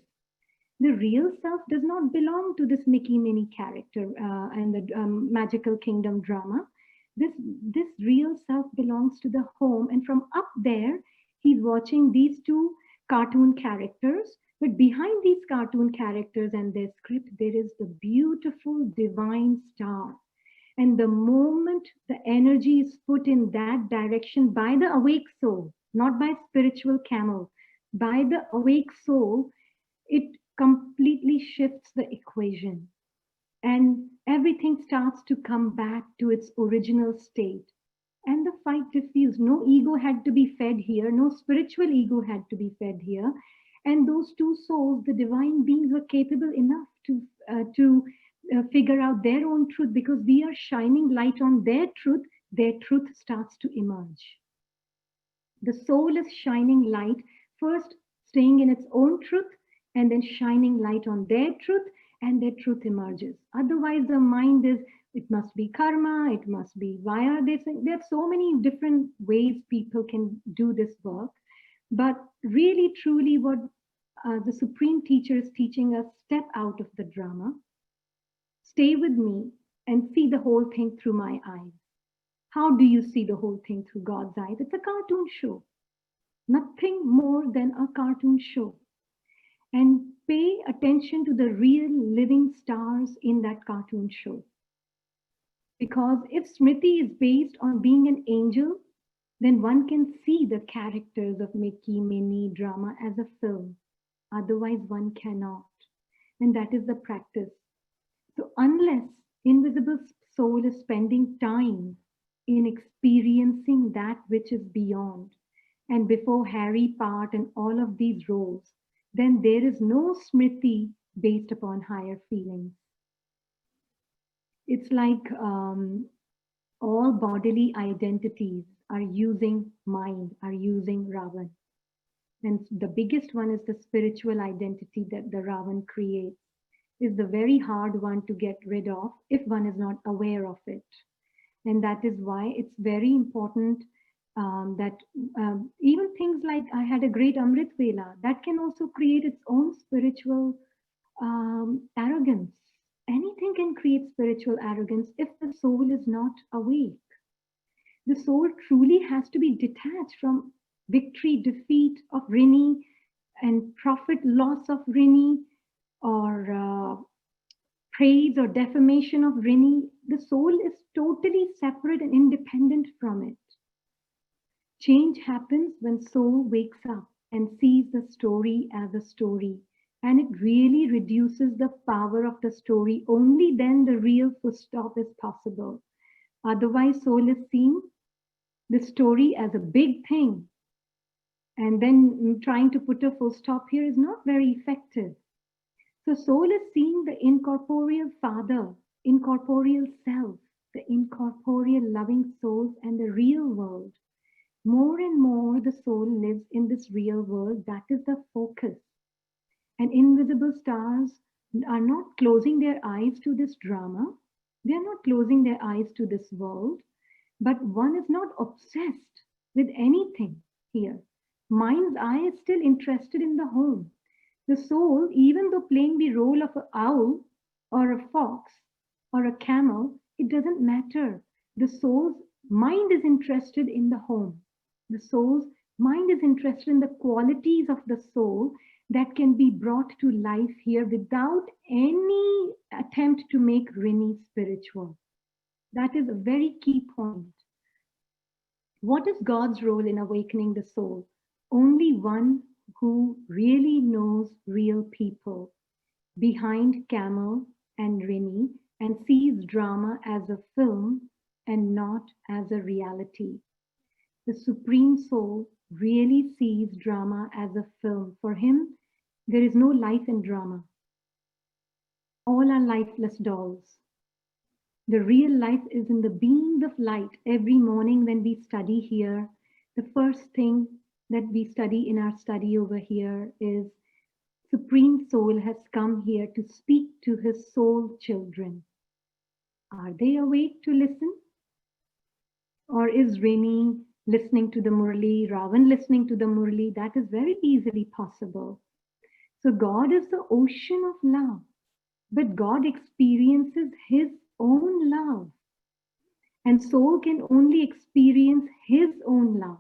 The real self does not belong to this Mickey Minnie character and the magical kingdom drama. This real self belongs to the home, and from up there, he's watching these two cartoon characters. But behind these cartoon characters and their script, there is the beautiful divine star. And the moment the energy is put in that direction by the awake soul, not by spiritual camel, by the awake soul, it completely shifts the equation. And everything starts to come back to its original state. And the fight diffused. No ego had to be fed here. No spiritual ego had to be fed here. And those two souls, the divine beings, were capable enough to figure out their own truth, because we are shining light on their truth starts to emerge. The soul is shining light, first staying in its own truth, and then shining light on their truth, and their truth emerges. Otherwise, the mind is, it must be karma, it must be, why are they saying? There are so many different ways people can do this work. But really, truly, what the Supreme Teacher is teaching us, step out of the drama, stay with me, and see the whole thing through my eyes. How do you see the whole thing through God's eyes? It's a cartoon show. Nothing more than a cartoon show. And pay attention to the real living stars in that cartoon show. Because if Smriti is based on being an angel, then one can see the characters of Mickey, Minnie, drama as a film. Otherwise, one cannot. And that is the practice. So unless invisible soul is spending time in experiencing that which is beyond, and before Harry part and all of these roles, then there is no smriti based upon higher feelings. It's like all bodily identities are using mind, are using Ravan. And the biggest one is the spiritual identity that the Ravan creates, is the very hard one to get rid of if one is not aware of it. And that is why it's very important that even things like I had a great Amrit Vela, that can also create its own spiritual arrogance. Anything can create spiritual arrogance if the soul is not awake. The soul truly has to be detached from victory, defeat of Rini and profit, loss of Rini, or praise or defamation of Rini. The soul is totally separate and independent from it. Change happens when soul wakes up and sees the story as a story, and it really reduces the power of the story. Only then the real full stop is possible. Otherwise, soul is seeing the story as a big thing, and then trying to put a full stop here is not very effective. So soul is seeing the incorporeal father, incorporeal self, the incorporeal loving souls, and the real world. More and more the soul lives in this real world. That is the focus. And invisible stars are not closing their eyes to this drama. They are not closing their eyes to this world. But one is not obsessed with anything here. Mind's eye is still interested in the home. The soul, even though playing the role of an owl or a fox or a camel, it doesn't matter. The soul's mind is interested in the home. The soul's mind is interested in the qualities of the soul that can be brought to life here without any attempt to make Rini spiritual. That is a very key point. What is God's role in awakening the soul? Only one who really knows real people behind Camel and Rini and sees drama as a film and not as a reality. The Supreme Soul really sees drama as a film. For him, there is no life in drama. All are lifeless dolls. The real life is in the beams of light. Every morning when we study here, the first thing that we study in our study over here is Supreme Soul has come here to speak to his soul children. Are they awake to listen? Or is Rini listening to the Murli, Ravan listening to the Murli? That is very easily possible. So God is the ocean of love, but God experiences his own love. And soul can only experience his own love.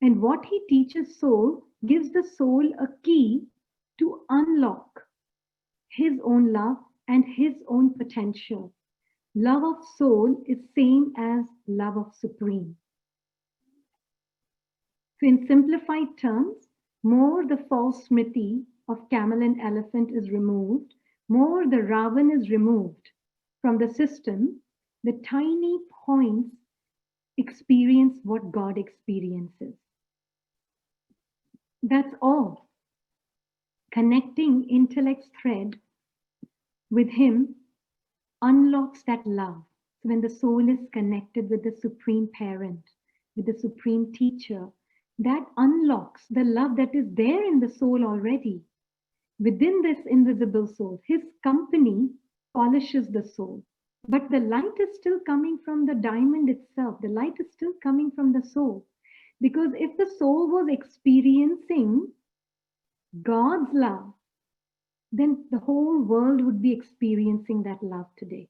And what he teaches soul gives the soul a key to unlock his own love and his own potential. Love of soul is same as love of Supreme. So in simplified terms, more the false smriti of camel and elephant is removed, more the Ravan is removed from the system, the tiny points experience what God experiences. That's all. Connecting intellect's thread with him unlocks that love. So when the soul is connected with the Supreme Parent, with the Supreme Teacher, that unlocks the love that is there in the soul already. Within this invisible soul, his company polishes the soul. But the light is still coming from the diamond itself. The light is still coming from the soul. Because if the soul was experiencing God's love, then the whole world would be experiencing that love today.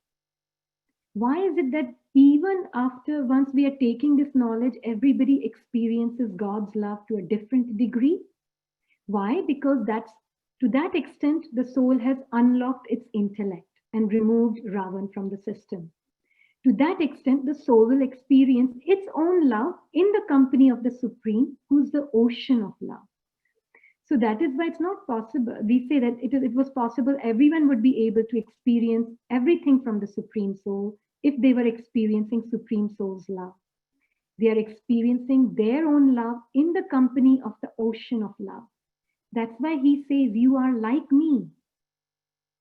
Why is it that even after once we are taking this knowledge, everybody experiences God's love to a different degree? Why? Because to that extent, the soul has unlocked its intellect and removed Ravan from the system. To that extent, the soul will experience its own love in the company of the Supreme, who's the ocean of love. So that is why it's not possible. We say that it was possible, everyone would be able to experience everything from the Supreme Soul if they were experiencing Supreme Soul's love. They are experiencing their own love in the company of the ocean of love. That's why he says, you are like me.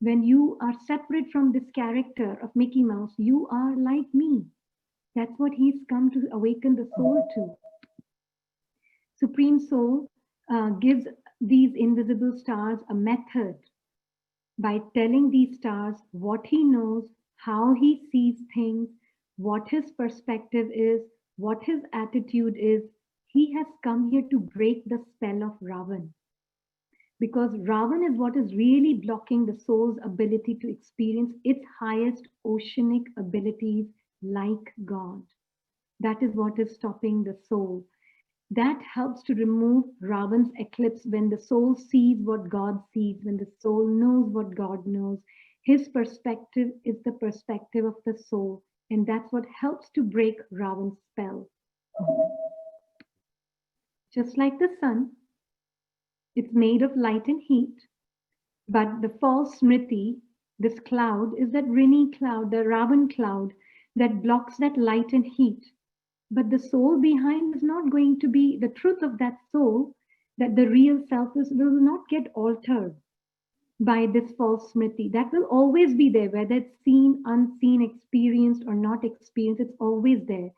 When you are separate from this character of Mickey Mouse, you are like me. That's what he's come to awaken the soul to. Supreme Soul gives these invisible stars a method by telling these stars what he knows, how he sees things, what his perspective is, what his attitude is. He has come here to break the spell of Ravan. Because Ravan is what is really blocking the soul's ability to experience its highest oceanic abilities like God. That is what is stopping the soul. That helps to remove Ravan's eclipse when the soul sees what God sees, when the soul knows what God knows. His perspective is the perspective of the soul, and that's what helps to break Ravan's spell. Just like the sun, it's made of light and heat, but the false smriti, this cloud, is that Rini cloud, the Ravan cloud, that blocks that light and heat. But the soul behind is not going to be the truth of that soul, that the real self is, will not get altered by this false smriti. That will always be there, whether it's seen, unseen, experienced, or not experienced, it's always there.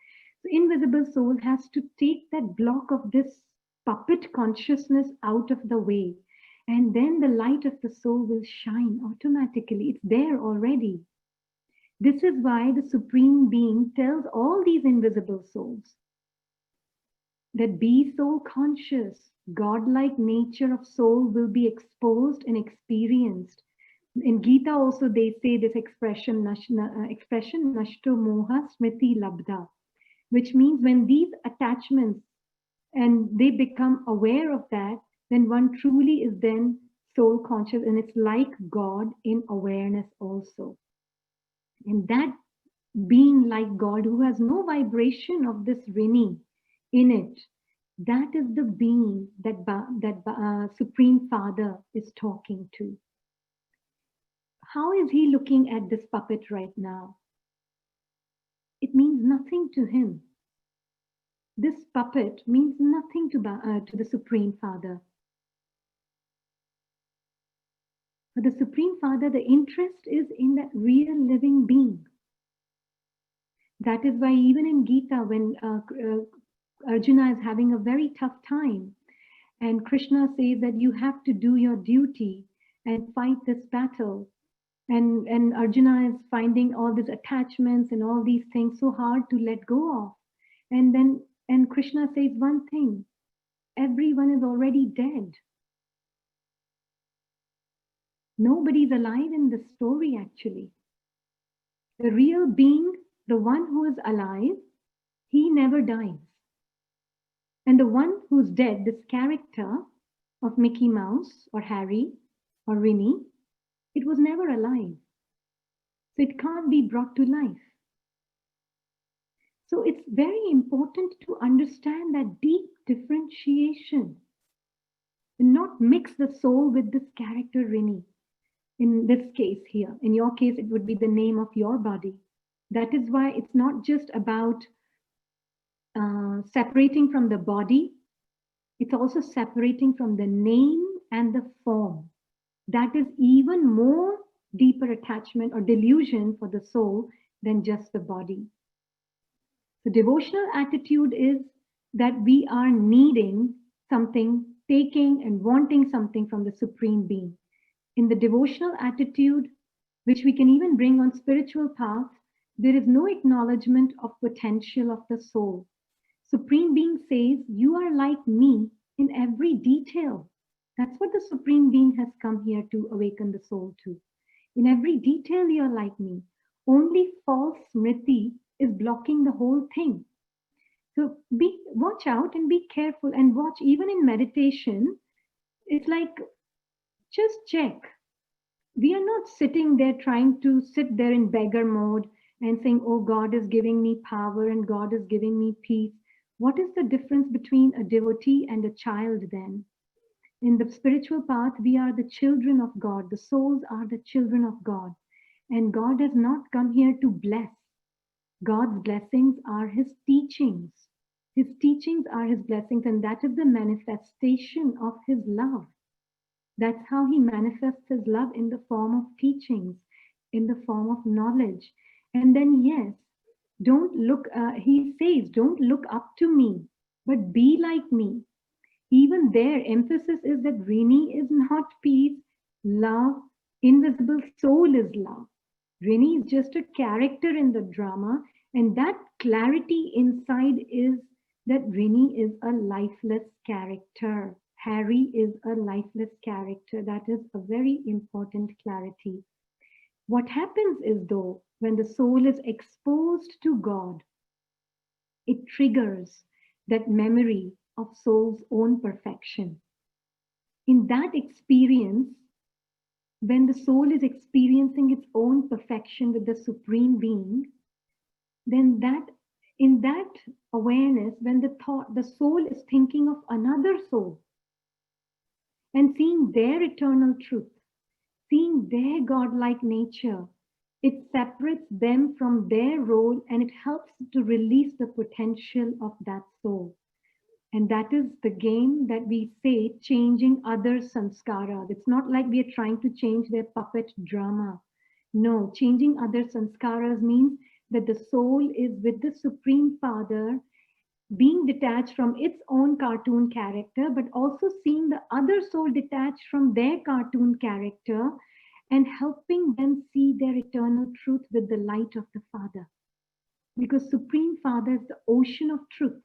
So invisible soul has to take that block of this puppet consciousness out of the way. And then the light of the soul will shine automatically. It's there already. This is why the Supreme Being tells all these invisible souls that be soul conscious, godlike nature of soul will be exposed and experienced. In Gita also they say this expression nashto moha smriti labdha, which means when these attachments and they become aware of that, then one truly is then soul conscious, and it's like God in awareness also. And that being like God, who has no vibration of this Rini in it, that is the being that Supreme Father is talking to. How is he looking at this puppet right now? It means nothing to him. This puppet means nothing to the Supreme Father. For the Supreme Father, the interest is in that real living being. That is why even in Gita, when Arjuna is having a very tough time, and Krishna says that you have to do your duty and fight this battle, and Arjuna is finding all these attachments and all these things so hard to let go of. And Krishna says one thing, everyone is already dead. Nobody's alive in this story actually. The real being, the one who is alive, he never dies. And the one who's dead, this character of Mickey Mouse or Harry or Rini, it was never alive. So it can't be brought to life. So it's very important to understand that deep differentiation and not mix the soul with this character Rini. In this case here, in your case, it would be the name of your body. That is why it's not just about separating from the body. It's also separating from the name and the form. That is even more deeper attachment or delusion for the soul than just the body. The devotional attitude is that we are needing something, taking and wanting something from the Supreme Being. In the devotional attitude, which we can even bring on spiritual path, there is no acknowledgement of potential of the soul. Supreme Being says, you are like me in every detail. That's what the Supreme Being has come here to awaken the soul to. In every detail, you are like me. Only false smriti is blocking the whole thing. So watch out and be careful and watch. Even in meditation, it's like, just check. We are not sitting there trying to sit there in beggar mode and saying, oh, God is giving me power and God is giving me peace. What is the difference between a devotee and a child then? In the spiritual path, we are the children of God. The souls are the children of God. And God has not come here to bless. God's blessings are his teachings. His teachings are his blessings, and that is the manifestation of his love. That's how he manifests his love in the form of teachings, in the form of knowledge. And then, yes, don't look, he says, don't look up to me, but be like me. Even their emphasis is that Rini is not peace, love, invisible soul is love. Rini is just a character in the drama, and that clarity inside is that Rini is a lifeless character. Harry is a lifeless character. That is a very important clarity. What happens is, though, when the soul is exposed to God, it triggers that memory of soul's own perfection. In that experience, when the soul is experiencing its own perfection with the Supreme Being, then in that awareness, when the soul is thinking of another soul and seeing their eternal truth, seeing their godlike nature, it separates them from their role and it helps to release the potential of that soul. And that is the game that we say, changing other sanskaras. It's not like we are trying to change their puppet drama. No, changing other sanskaras means that the soul is with the Supreme Father, being detached from its own cartoon character, but also seeing the other soul detached from their cartoon character and helping them see their eternal truth with the light of the Father. Because Supreme Father is the ocean of truth,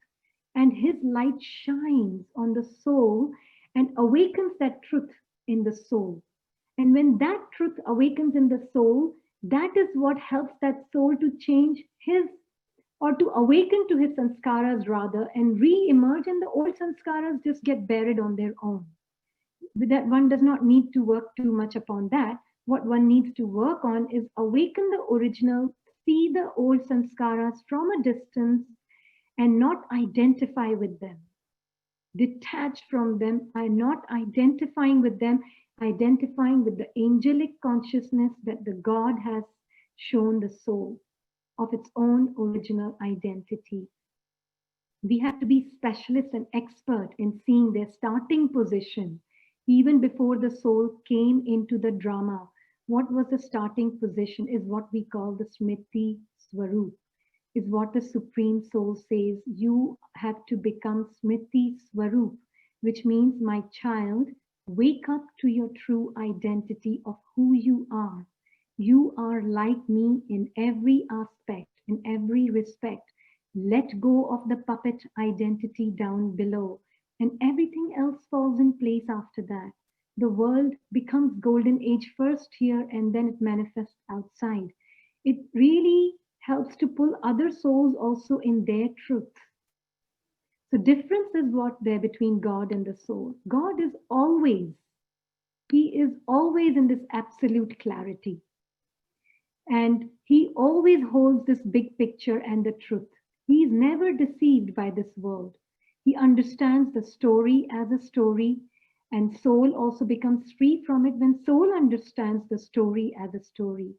and his light shines on the soul and awakens that truth in the soul. And when that truth awakens in the soul, that is what helps that soul to change his, or to awaken to his sanskaras rather, and re-emerge, and the old sanskaras just get buried on their own. But that one does not need to work too much upon that. What one needs to work on is awaken the original, see the old sanskaras from a distance, and not identify with them. Detach from them, not identifying with them, identifying with the angelic consciousness that the God has shown the soul of its own original identity. We have to be specialists and expert in seeing their starting position. Even before the soul came into the drama, what was the starting position is what we call the Smriti Swarup. Is what the Supreme Soul says. You have to become Smriti Swarup, which means, my child, wake up to your true identity of who you are. You are like me in every aspect, in every respect. Let go of the puppet identity down below, and everything else falls in place after that. The world becomes golden age first here, and then it manifests outside. It really helps to pull other souls also in their truth. So difference is what there between God and the soul. God is always, he is always in this absolute clarity. And he always holds this big picture and the truth. He is never deceived by this world. He understands the story as a story, and soul also becomes free from it when soul understands the story as a story.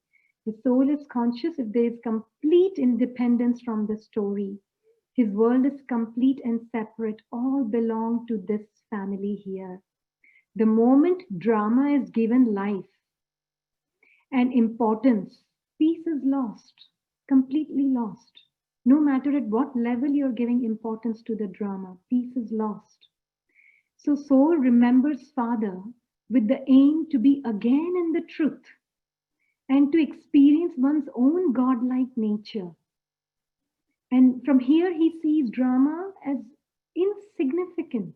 The soul is conscious if there is complete independence from the story. His world is complete and separate. All belong to this family here. The moment drama is given life and importance, peace is lost, completely lost. No matter at what level you're giving importance to the drama, peace is lost. So soul remembers Father with the aim to be again in the truth, and to experience one's own godlike nature. And from here, he sees drama as insignificant.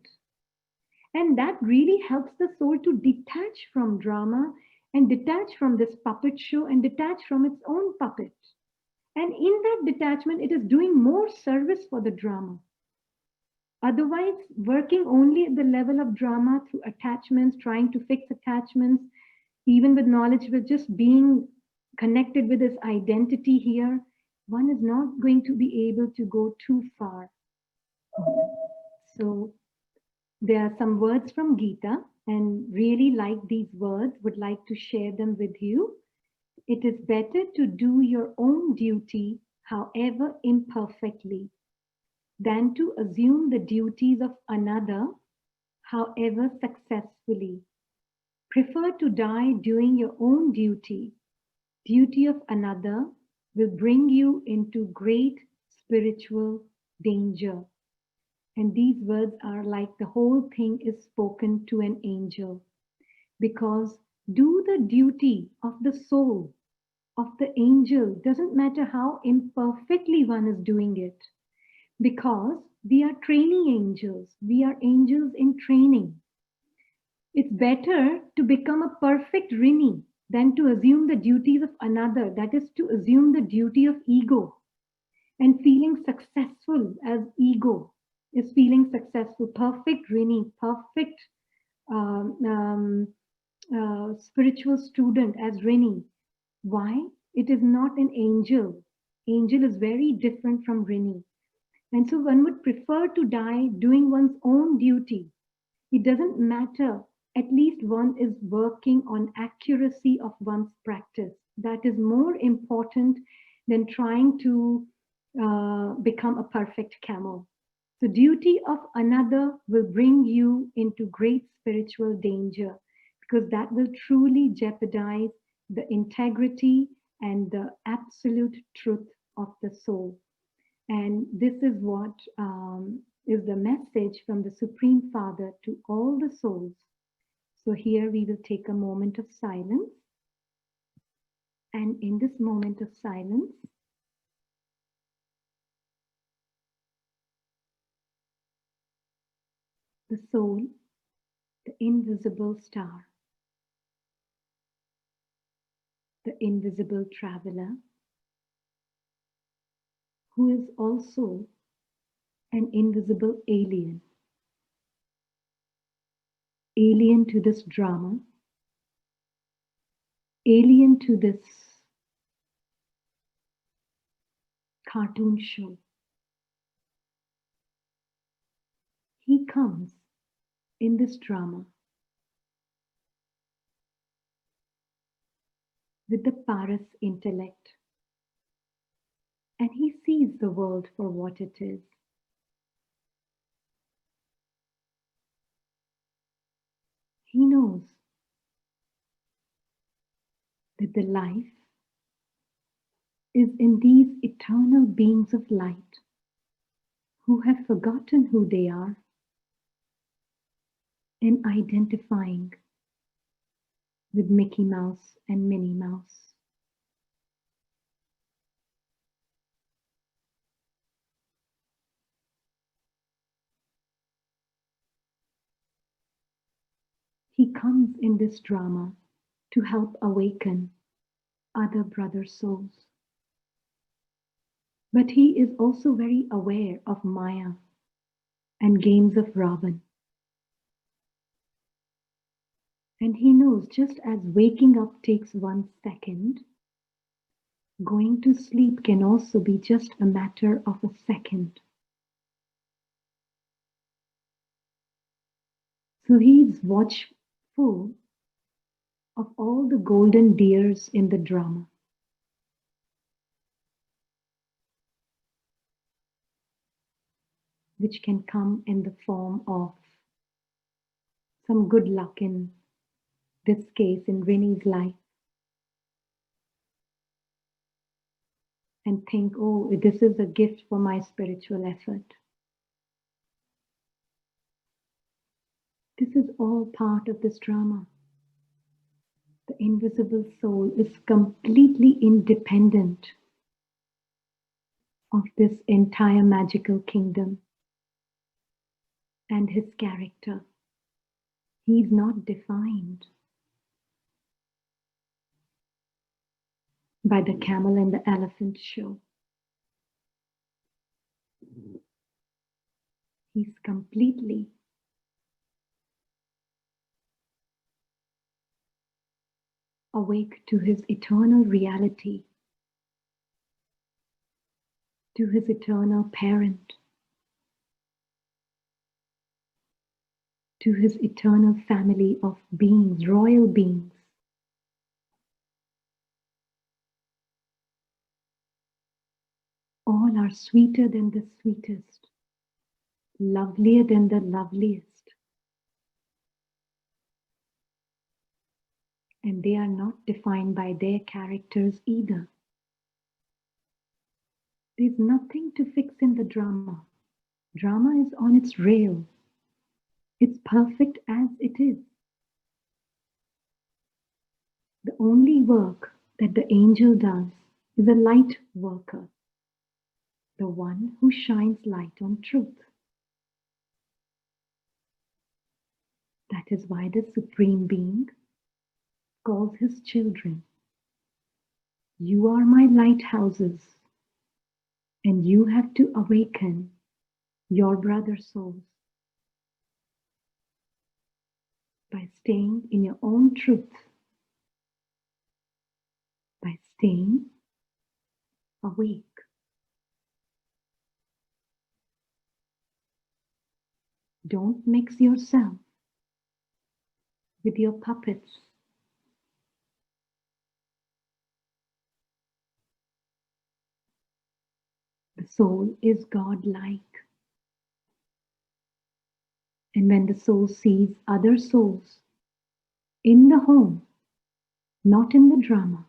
And that really helps the soul to detach from drama and detach from this puppet show and detach from its own puppet. And in that detachment, it is doing more service for the drama. Otherwise, working only at the level of drama through attachments, trying to fix attachments, even with knowledge, with just being connected with his identity here, one is not going to be able to go too far. So there are some words from Gita, and really like these words, would like to share them with you. It is better to do your own duty, however imperfectly. than to assume the duties of another, however successfully. Prefer to die doing your own duty. Duty of another will bring you into great spiritual danger. And these words are like the whole thing is spoken to an angel. Because do the duty of the soul, of the angel, doesn't matter how imperfectly one is doing it. Because we are training angels. We are angels in training. It's better to become a perfect Rini than to assume the duties of another. That is to assume the duty of ego. And feeling successful as ego is feeling successful. Perfect Rini, perfect spiritual student as Rini. Why? It is not an angel. Angel is very different from Rini. And so one would prefer to die doing one's own duty. It doesn't matter. At least one is working on accuracy of one's practice. That is more important than trying to become a perfect camel. The duty of another will bring you into great spiritual danger because that will truly jeopardize the integrity and the absolute truth of the soul. And this is what is the message from the Supreme Father to all the souls. So here we will take a moment of silence. And in this moment of silence, the soul, the invisible star, the invisible traveler, who is also an invisible alien, alien to this drama, alien to this cartoon show. He comes in this drama with the Paras intellect, and he sees the world for what it is. He knows that the life is in these eternal beings of light who have forgotten who they are and identifying with Mickey Mouse and Minnie Mouse. He comes in this drama to help awaken other brother souls. But he is also very aware of Maya and games of Ravan. And he knows just as waking up takes 1 second, going to sleep can also be just a matter of a second. So he is watchful of all the golden deers in the drama. Which can come in the form of some good luck in this case in Rini's life. And think, oh, this is a gift for my spiritual effort. This is all part of this drama. The invisible soul is completely independent of this entire magical kingdom and his character. He is not defined by the camel and the elephant show. He's completely awake to his eternal reality, to his eternal parent, to his eternal family of beings, royal beings. All are sweeter than the sweetest. lovelier than the loveliest. And they are not defined by their characters either. There's nothing to fix in the drama. Drama is on its rail. It's perfect as it is. The only work that the angel does is a light worker, the one who shines light on truth. That is why the Supreme Being calls his children, "You are my lighthouses, and you have to awaken your brother souls by staying in your own truth, by staying awake." Don't mix yourself with your puppets. The soul is God-like. And when the soul sees other souls in the home, not in the drama,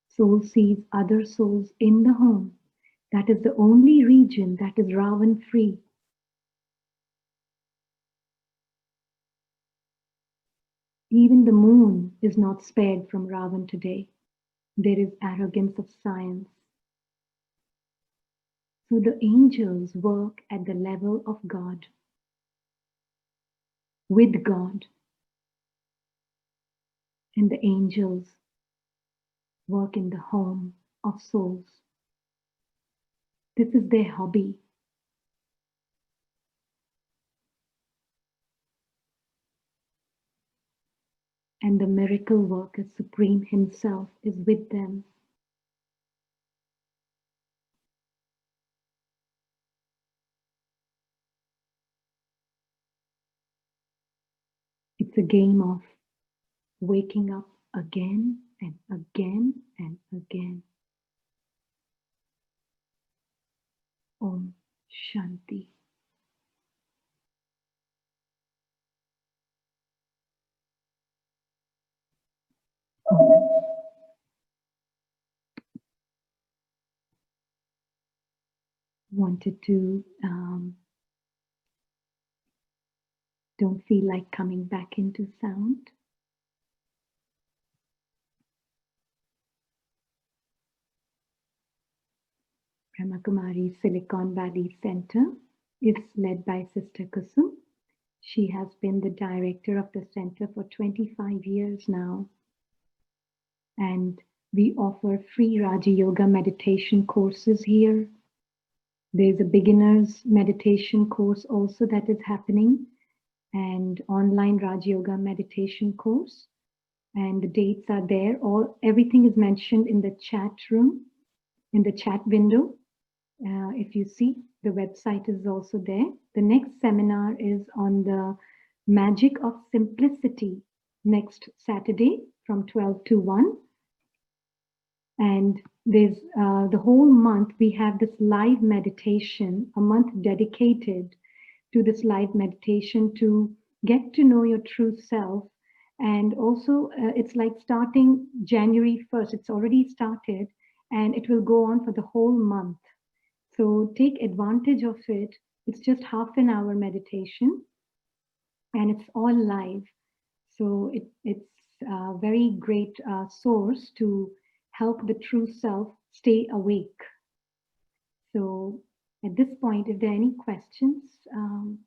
soul sees other souls in the home. That is the only region that is Ravan free. Even the moon is not spared from Ravan today. There is arrogance of science. So the angels work at the level of God, with God. And the angels work in the home of souls. This is their hobby. And the miracle worker Supreme himself is with them. It's a game of waking up again and again and again. Om Shanti. Wanted to, don't feel like coming back into sound. Brahma Kumaris Silicon Valley Center is led by Sister Kusum. She has been the director of the center for 25 years now. And we offer free Raja Yoga meditation courses here. There's a beginner's meditation course also that is happening, and online Raja Yoga meditation course. And the dates are there. Everything is mentioned in the chat room, in the chat window. If you see, the website is also there. The next seminar is on the magic of simplicity next Saturday from 12 to 1. And there's the whole month we have this live meditation, a month dedicated to this live meditation to get to know your true self. And also it's like starting January 1st. It's already started and it will go on for the whole month. So take advantage of it. It's just half an hour meditation and it's all live. So it's a very great source to help the true self stay awake. So at this point, if there are any questions. Om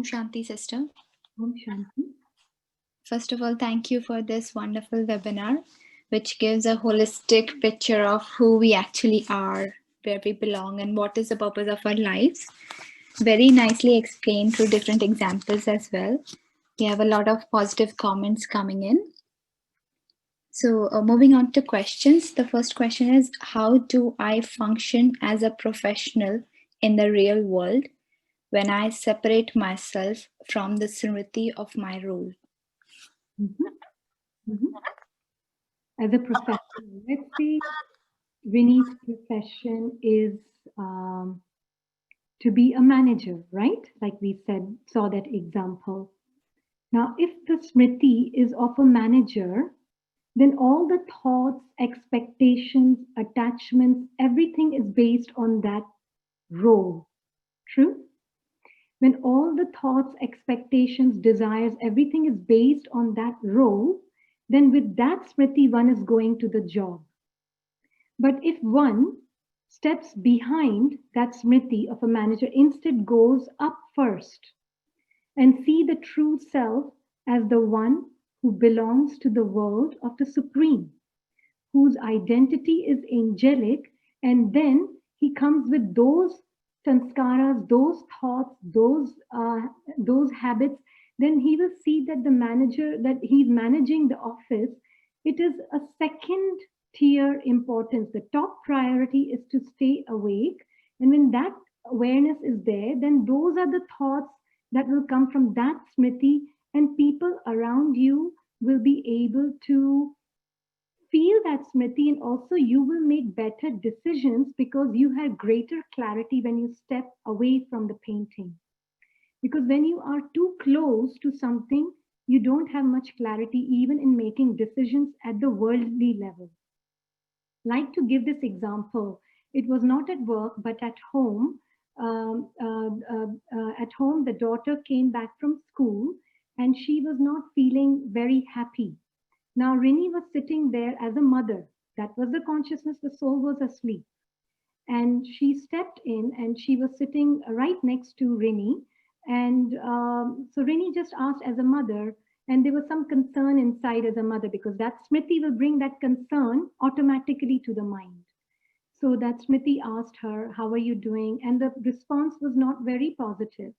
Shanti, sister. Om Shanti. First of all, thank you for this wonderful webinar, which gives a holistic picture of who we actually are, where we belong, and what is the purpose of our lives. Very nicely explained through different examples as well. We have a lot of positive comments coming in. So moving on to questions. The first question is, how do I function as a professional in the real world when I separate myself from the smriti of my role? As a professional, let's say Vinny's profession is to be a manager, right? Like we saw that example. Now, if the smriti is of a manager, then all the thoughts, expectations, attachments, everything is based on that role. True? When all the thoughts, expectations, desires, everything is based on that role, then with that smriti, one is going to the job. But if one steps behind that smriti of a manager, instead goes up first and see the true self as the one who belongs to the world of the Supreme, whose identity is angelic, and then he comes with those sanskaras, those thoughts, those habits, then he will see that the manager, that he's managing the office, it is a second tier importance. The top priority is to stay awake. And when that awareness is there, then those are the thoughts that will come from that smriti, and people around you will be able to feel that smriti, and also you will make better decisions because you have greater clarity when you step away from the painting. Because when you are too close to something, you don't have much clarity even in making decisions at the worldly level. Like to give this example, it was not at work but at home. At home, the daughter came back from school and she was not feeling very happy. Now, Rini was sitting there as a mother. That was the consciousness, the soul was asleep. And she stepped in and she was sitting right next to Rini. And so Rini just asked as a mother, and there was some concern inside as a mother, because that smriti will bring that concern automatically to the mind. So that smriti asked her, how are you doing? And the response was not very positive.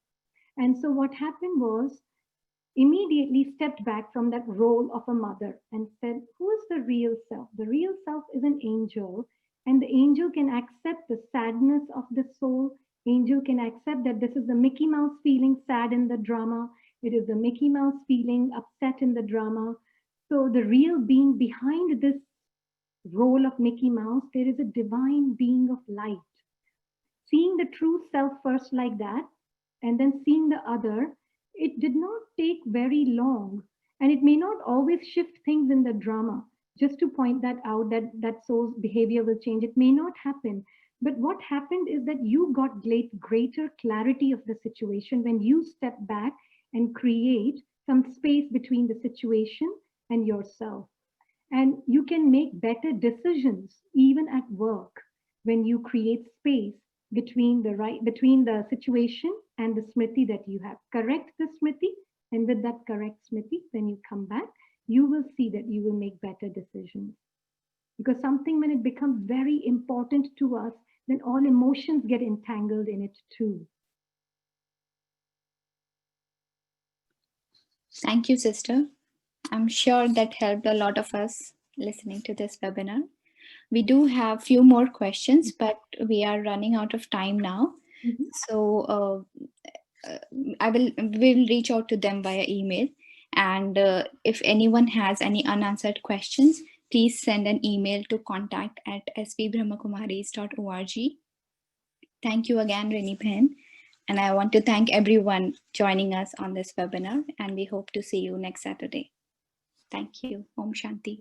And so what happened was, immediately stepped back from that role of a mother and said, who is the real self? The real self is an angel, and the angel can accept the sadness of the soul. Angel can accept that this is the Mickey Mouse feeling sad in the drama. It is the Mickey Mouse feeling upset in the drama. So the real being behind this role of Mickey Mouse, there is a divine being of light. Seeing the true self first like that, and then seeing the other, it did not take very long, and it may not always shift things in the drama. Just to point that out, that soul's behavior will change. It may not happen. But what happened is that you got greater clarity of the situation when you step back and create some space between the situation and yourself. And you can make better decisions even at work when you create space between the situation and the smriti that you have. Correct the smriti, and with that correct smriti, when you come back, you will see that you will make better decisions. Because something, when it becomes very important to us, then all emotions get entangled in it too. Thank you, sister. I'm sure that helped a lot of us listening to this webinar. We do have few more questions, but we are running out of time now. Mm-hmm. So we'll reach out to them via email. And if anyone has any unanswered questions, please send an email to contact@svbrahmakumaris.org. Thank you again, Rini Bhen. And I want to thank everyone joining us on this webinar, and we hope to see you next Saturday. Thank you. Om Shanti.